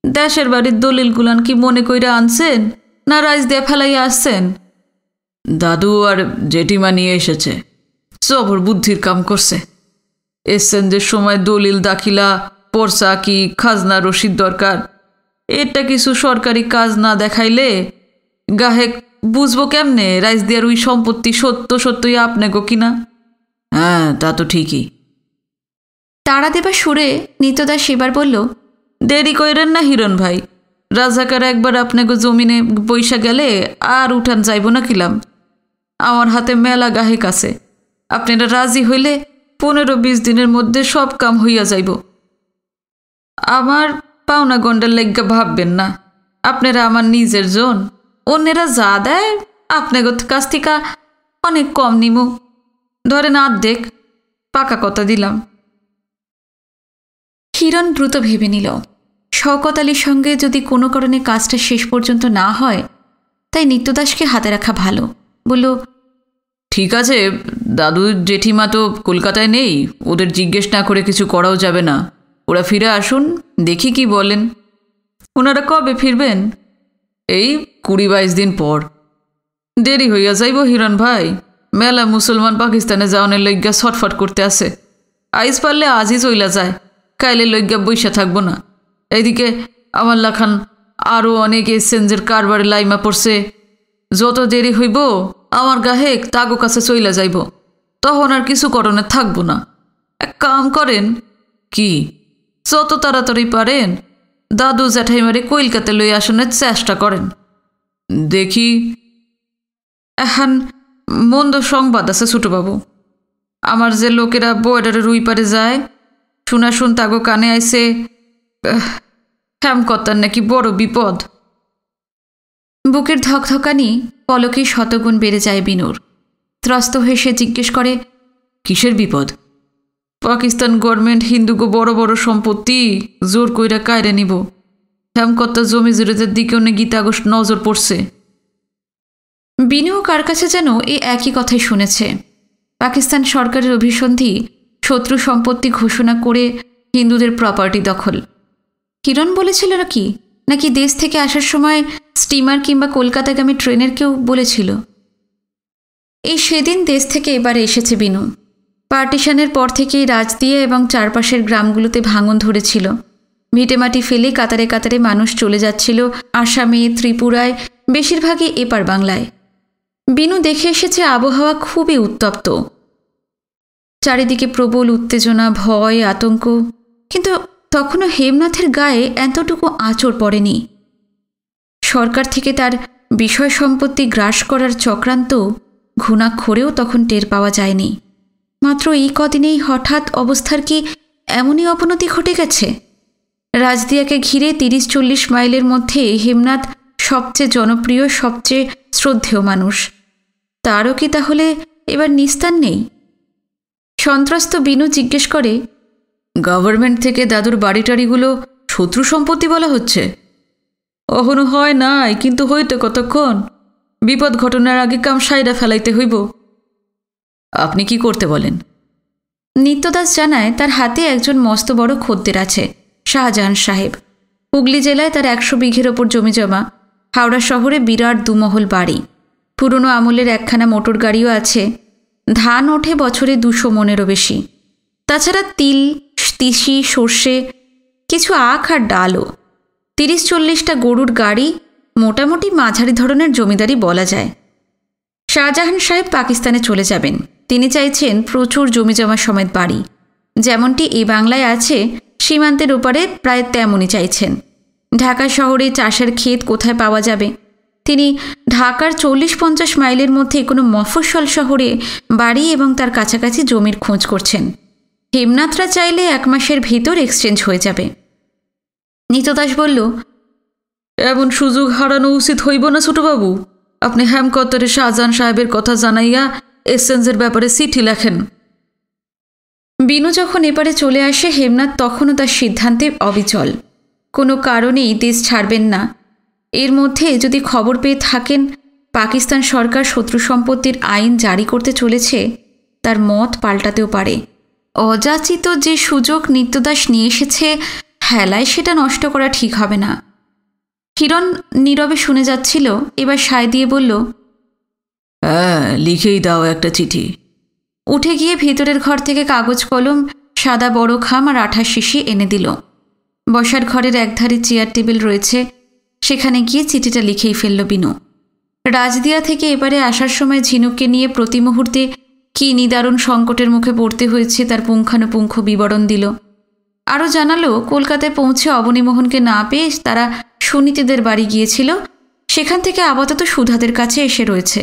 দেশের বাড়ির দলিলগুলান কি মনে কইরা আনছেন, না রাইজ দিয়ে ফেলাইয়া আসছেন? দাদু আর জেঠিমা নিয়ে এসেছে, জবর বুদ্ধির কাম করছে। এক্সচেঞ্জের সময় দলিল দাখিলা, পর্চা কি খাজনা রসিদ দরকার। এটা কিছু সরকারি কাজ না দেখাইলে গাহেক বুঝবো কেমনে রাইজ দিয়ার ওই সম্পত্তি সত্যই আপনি গো কিনা? হ্যাঁ, তা তো ঠিকই। তাড়া দেবার সুরে নিত্যদাস এবার বলল, দেরি কইরেন না হিরণ ভাই, রাজাকার একবার আপনাকে জমিনে পয়সা গেলে আর উঠান যাইব না কিলাম। আমার হাতে মেলা গাহেক আছে, আপনারা রাজি হইলে 15-20 দিনের মধ্যে সব কাম হইয়া যাইব। আমার পাওনা গন্ডার লেগা ভাববেন না, আপনারা আমার নিজের জন। অন্যেরা যা দেয় আপনাকে কাছ থেকে অনেক কম নিমু, ধরেন আর্ধেক, পাকা কথা দিলাম। হিরণ দ্রুত ভেবে নিল, শওকত আলীর সঙ্গে যদি কোনো কারণে কাজটা শেষ পর্যন্ত না হয়, তাই নিত্যদাসকে হাতে রাখা ভালো। বলল, ঠিক আছে, দাদু জেঠিমা তো কলকাতায় নেই, ওদের জিজ্ঞেস না করে কিছু করাও যাবে না। ওরা ফিরে আসুন, দেখি কি বলেন। ওনারা কবে ফিরবেন? এই 20-22 দিন পর। দেরি হইয়া যাইব হিরণ ভাই, মেলা মুসলমান পাকিস্তানে যাওয়ানের লইগা ছটফট করতে আসে। আইজ পারলে আজই চইলা যায়, কাইলে লইগা বইসা থাকবো না। এইদিকে আমার লাখান আরও অনেক এক্সচেঞ্জের কারবারে লাইমা পড়ছে। যত দেরি হইব আমার গাহেক তাগো কাছে চইলা যাইব, তখন আর কিছু করণে থাকবো না। এক কাম করেন, কি যত তাড়াতাড়ি পারেন দাদু জ্যাঠাইমারে কলকাতা লই আসানোর চেষ্টা করেন। দেখি এখন মন্দ সংবাদ আছে ছোটবাবু, আমার যে লোকেরা বর্ডারে রুই পারে যায়, শুনা শুন তাগো কানে আইছে হেমকর্তার নাকি বড় বিপদ। বুকের ধকধকানি পলকে শতগুণ বেড়ে যায় বিনুর। ত্রস্ত হয়ে সে জিজ্ঞেস করে, কিসের বিপদ? পাকিস্তান গভর্নমেন্ট হিন্দুগো বড় বড় সম্পত্তি জোর কইরা কায়রে নিব। হেমকর্তা জমি জুড়েদের দিকে অনেক গীতাগোষ্ঠ নজর পড়ছে। বিনুও কার কাছে যেন এই একই কথাই শুনেছে। পাকিস্তান সরকারের অভিসন্ধি শত্রু সম্পত্তি ঘোষণা করে হিন্দুদের প্রপার্টি দখল। কিরণ বলেছিল নাকি দেশ থেকে আসার সময় স্টিমার কিংবা কলকাতাগামী ট্রেনের কেউ বলেছিল? এই সেদিন দেশ থেকে এবারে এসেছে বিনু। পার্টিশনের পর থেকেই রাজদিয়া এবং চারপাশের গ্রামগুলোতে ভাঙন ধরেছিল। ভিটেমাটি ফেলে কাতারে কাতারে মানুষ চলে যাচ্ছিল আসামে, ত্রিপুরায়, বেশিরভাগই এপার বাংলায়। বিনু দেখে এসেছে আবহাওয়া খুবই উত্তপ্ত, চারিদিকে প্রবল উত্তেজনা, ভয়, আতঙ্ক। কিন্তু তখনও হেমনাথের গায়ে এতটুকু আঁচড় পড়েনি। সরকার থেকে তার বিষয় সম্পত্তি গ্রাস করার চক্রান্ত ঘুণাক্ষরেও তখন টের পাওয়া যায়নি। মাত্র এই কদিনেই হঠাৎ অবস্থার কি এমনই অবনতি ঘটে গেছে? রাজদিয়াকে ঘিরে ৩০-৪০ মাইলের মধ্যে হেমনাথ সবচেয়ে জনপ্রিয়, সবচেয়ে শ্রদ্ধেয় মানুষ। তারও কি তাহলে এবার নিস্তার নেই? সন্ত্রস্ত বিনু জিজ্ঞেস করে, গভর্নমেন্ট থেকে দাদুর বাড়িটাড়িগুলো শত্রু সম্পত্তি বলা হচ্ছে? অহনো হয় নাই, কিন্তু হইতে কতক্ষণ? বিপদ ঘটনার আগে কাম সাইডা ফেলাইতে হইব। আপনি কি করতে বলেন? নিত্যদাস জানায় তার হাতে একজন মস্ত বড় খদ্দের আছে, শাহজাহান সাহেব। হুগলি জেলায় তার ১০০ বিঘের ওপর জমি জমা। হাওড়া শহরে বিরাট দুমহল বাড়ি। পুরনো আমলের একখানা মোটর গাড়িও আছে। ধান ওঠে বছরে ২০০ মনেরও বেশি। তাছাড়া তিল, তিসি, সর্ষে, কিছু আখ আর ডালও। ৩০-৪০টা গরুর গাড়ি, মোটামুটি মাঝারি ধরনের জমিদারি বলা যায়। শাহজাহান সাহেব পাকিস্তানে চলে যাবেন। তিনি চাইছেন প্রচুর জমিজমা সমেত বাড়ি। যেমনটি এই বাংলায় আছে, সীমান্তের ওপারে প্রায় তেমনই চাইছেন। ঢাকা শহরে চাষের ক্ষেত কোথায় পাওয়া যাবে? তিনি ঢাকার ৪০-৫০ মাইলের মধ্যে কোনো মফস্বল শহরে বাড়ি এবং তার কাছাকাছি জমির খোঁজ করছেন। হেমনাথরা চাইলে ১ মাসের ভিতর এক্সচেঞ্জ হয়ে যাবে। নিত্যদাস বলল, এমন সুযোগ হারানো উচিত হইব না ছোটবাবু। আপনি হেমকর্তারে শাহজাহান সাহেবের কথা জানাইয়া এক্সচেঞ্জের ব্যাপারে চিঠি লেখেন। বিনু যখন এপারে চলে আসে, হেমনাথ তখনও তার সিদ্ধান্তে অবিচল। কোনো কারণেই দেশ ছাড়বেন না। এর মধ্যে যদি খবর পেয়ে থাকেন পাকিস্তান সরকার শত্রু সম্পত্তির আইন জারি করতে চলেছে, তার মত পাল্টাতেও পারে। অযাচিত যে সুযোগ নিত্যদাস নিয়ে এসেছে, হেলায় সেটা নষ্ট করা ঠিক হবে না। কিরণ নীরবে শুনে যাচ্ছিল, এবার সায় দিয়ে বলল, হ্যাঁ, লিখেই দাও একটা চিঠি। উঠে গিয়ে ভিতরের ঘর থেকে কাগজ কলম, সাদা বড় খাম আর আঠার শিশি এনে দিল। বসার ঘরের একধারে চেয়ার টেবিল রয়েছে, সেখানে গিয়ে চিঠিটা লিখেই ফেলল বিনু। রাজদিয়া থেকে এবারে আসার সময় ঝিনুককে নিয়ে প্রতি মুহূর্তে কী নিদারুণ সংকটের মুখে পড়তে হয়েছে তার পুঙ্খানুপুঙ্খ বিবরণ দিল। আরও জানালো, কলকাতায় পৌঁছে অবনীমোহনকে না পেয়ে তারা সুনীতিদের বাড়ি গিয়েছিল, সেখান থেকে আপাতত সুধাদের কাছে এসে রয়েছে।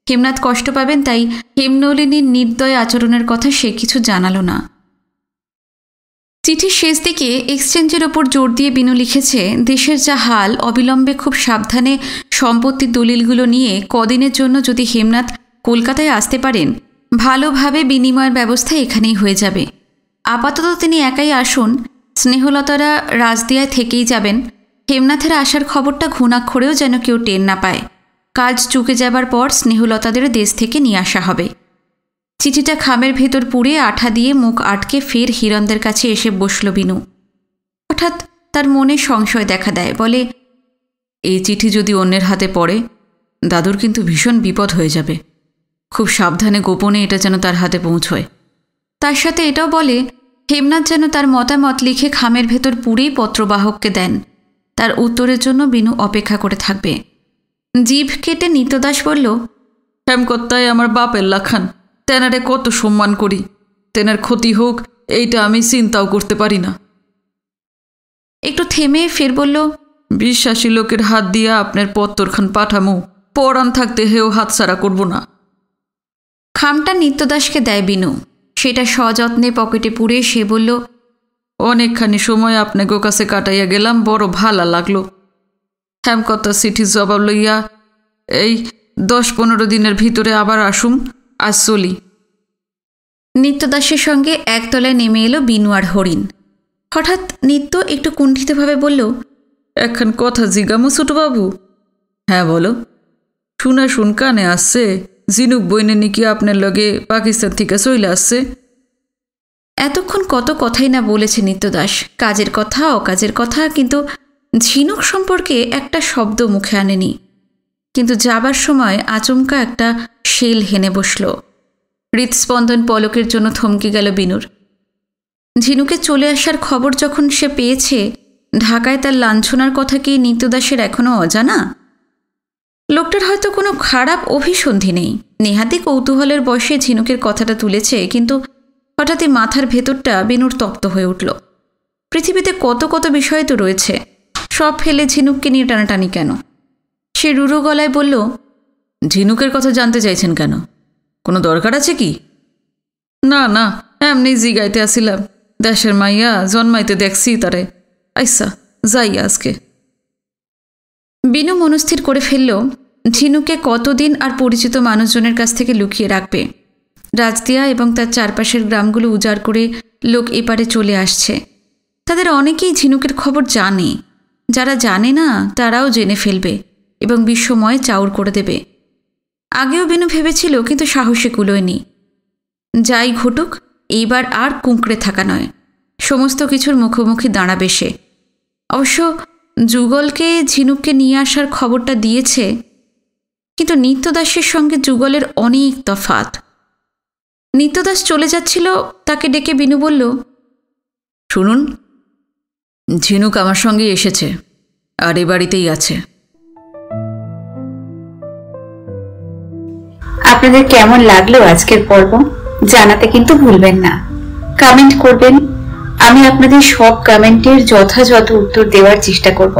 হেমনাথ কষ্ট পাবেন, তাই হেমনলিনীর নির্দয় আচরণের কথা সে কিছু জানালো না। চিঠির শেষ দিকে এক্সচেঞ্জের ওপর জোর দিয়ে বিনু লিখেছে, দেশের যা হাল, অবিলম্বে খুব সাবধানে সম্পত্তির দলিলগুলো নিয়ে কদিনের জন্য যদি হেমনাথ কলকাতায় আসতে পারেন, ভালোভাবে বিনিময়ের ব্যবস্থা এখানেই হয়ে যাবে। আপাতত তিনি একাই আসুন, স্নেহলতারা রাজদিয়ায় থেকেই যাবেন। হেমনাথের আসার খবরটা ঘুণাক্ষরেও যেন কেউ টের না পায়। কাজ চুকে যাবার পর স্নেহলতাদের দেশ থেকে নিয়ে আসা হবে। চিঠিটা খামের ভেতর পুড়ে আঠা দিয়ে মুখ আটকে ফের হিরণদের কাছে এসে বসল বিনু। হঠাৎ তার মনে সংশয় দেখা দেয়, বলে, এই চিঠি যদি অন্যের হাতে পড়ে, দাদুর কিন্তু ভীষণ বিপদ হয়ে যাবে। খুব সাবধানে গোপনে এটা যেন তার হাতে পৌঁছয়। তার সাথে এটাও বলে, হেমনাথ যেন তার মতামত লিখে খামের ভেতর পুড়েই পত্রবাহককে দেন। তার উত্তরের জন্য বিনু অপেক্ষা করে থাকবে। জিভ কেটে নিত্যদাস বলল, হেমকর্তায় আমার বাপের লাখান, তেনারে কত সম্মান করি। তেনার ক্ষতি হোক এইটা আমি চিন্তাও করতে পারি না। একটু থেমে ফের বলল, বিশ্বাসী লোকের হাত দিয়া আপনার পত্তরখান পাঠামো, পরাণ থাকতে হেও হাতছাড়া করব না। খামটা নিত্যদাসকে দেয় বিনু। সেটা সযত্নে পকেটে পুরে সে বলল, অনেকখানি সময় আপনাকে কাছে কাটাইয়া গেলাম, বড় ভালো লাগলো। হেমকথা চিঠির জবাব লইয়া এই 10-15 দিনের ভিতরে আবার আসুম, আজ চলি। নিত্যদাসের সঙ্গে একতলায় নেমে এলো বিনু আর হরিণ। হঠাৎ নিত্য একটু কুণ্ঠিতভাবে বলল, এখন কথা জিজ্ঞামো ছোটবাবু? হ্যাঁ বলো। শুন কানে আসছে, জিনুক বইনে নাকি আপনার লগে পাকিস্তান থেকে চলে আসছে। এতক্ষণ কত কথাই না বলেছে নিত্যদাস, কাজের কথা অকাজের কথা, কিন্তু ঝিনুক সম্পর্কে একটা শব্দ মুখে আনেনি। কিন্তু যাবার সময় আচমকা একটা শেল হেনে বসল। হৃৎস্পন্দন পলকের জন্য থমকে গেল বিনুর। ঝিনুকে চলে আসার খবর যখন সে পেয়েছে, ঢাকায় তার লাঞ্ছনার কথা কি নিত্যদাসের এখনও অজানা? লোকটার হয়তো কোনো খারাপ অভিসন্ধি নেই, নেহাতি কৌতূহলের বশে ঝিনুকের কথাটা তুলেছে, কিন্তু হঠাৎই মাথার ভেতরটা বিনুর তপ্ত হয়ে উঠল। পৃথিবীতে কত কত বিষয় তো রয়েছে, সব ফেলে ঝিনুককে নিয়ে টানাটানি কেন? সে রুড়ো গলায় বলল, ঝিনুকের কথা জানতে চাইছেন কেন? কোনো দরকার আছে কি? না না, এমনি জিগাইতে আসিলাম। দেশের মাইয়া জন্মাইতে দেখছি তারে। আইসা যাই আজকে। বিনু মনস্থির করে ফেলল, ঝিনুকে কতদিন আর পরিচিত মানুষজনের কাছ থেকে লুকিয়ে রাখবে। রাজদিয়া এবং তার চারপাশের গ্রামগুলো উজাড় করে লোক এপারে চলে আসছে। তাদের অনেকেই ঝিনুকের খবর জানে, যারা জানে না তারাও জেনে ফেলবে এবং বিশ্বময় চাউর করে দেবে। আগেও বিনু ভেবেছিল, কিন্তু সাহসে কুলোয়নি। যাই ঘটুক, এইবার আর কুঁকড়ে থাকা নয়, সমস্ত কিছুর মুখোমুখি দাঁড়াবে সে। অবশ্য যুগলকে ঝিনুককে নিয়ে আসার খবরটা দিয়েছে, কিন্তু নিত্যদাসের সঙ্গে যুগলের অনেক তফাৎ। নিত্যদাস চলে যাচ্ছিল, তাকে ডেকে বিনু বলল, শুনুন, ঝিনুক আমার সঙ্গে এসেছে আর এ বাড়িতেই আছে। আপনাদের কেমন লাগলো আজকের পর্ব জানাতে কিন্তু ভুলবেন না, কমেন্ট করবেন। আমি আপনাদের সব কমেন্টের যথাযথ উত্তর দেওয়ার চেষ্টা করব।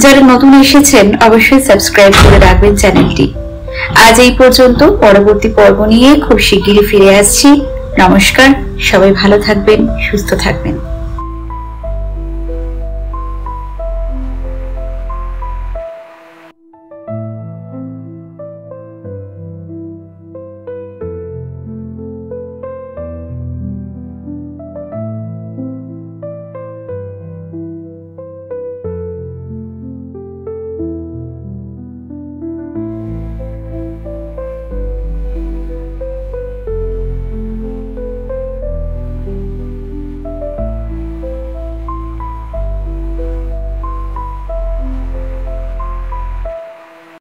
যারা নতুন এসেছেন অবশ্যই সাবস্ক্রাইব করে রাখবেন চ্যানেলটি। আজ এই পর্যন্ত, পরবর্তী পর্ব নিয়ে খুব শিগগিরই ফিরে আসছি। নমস্কার, সবাই ভালো থাকবেন, সুস্থ থাকবেন।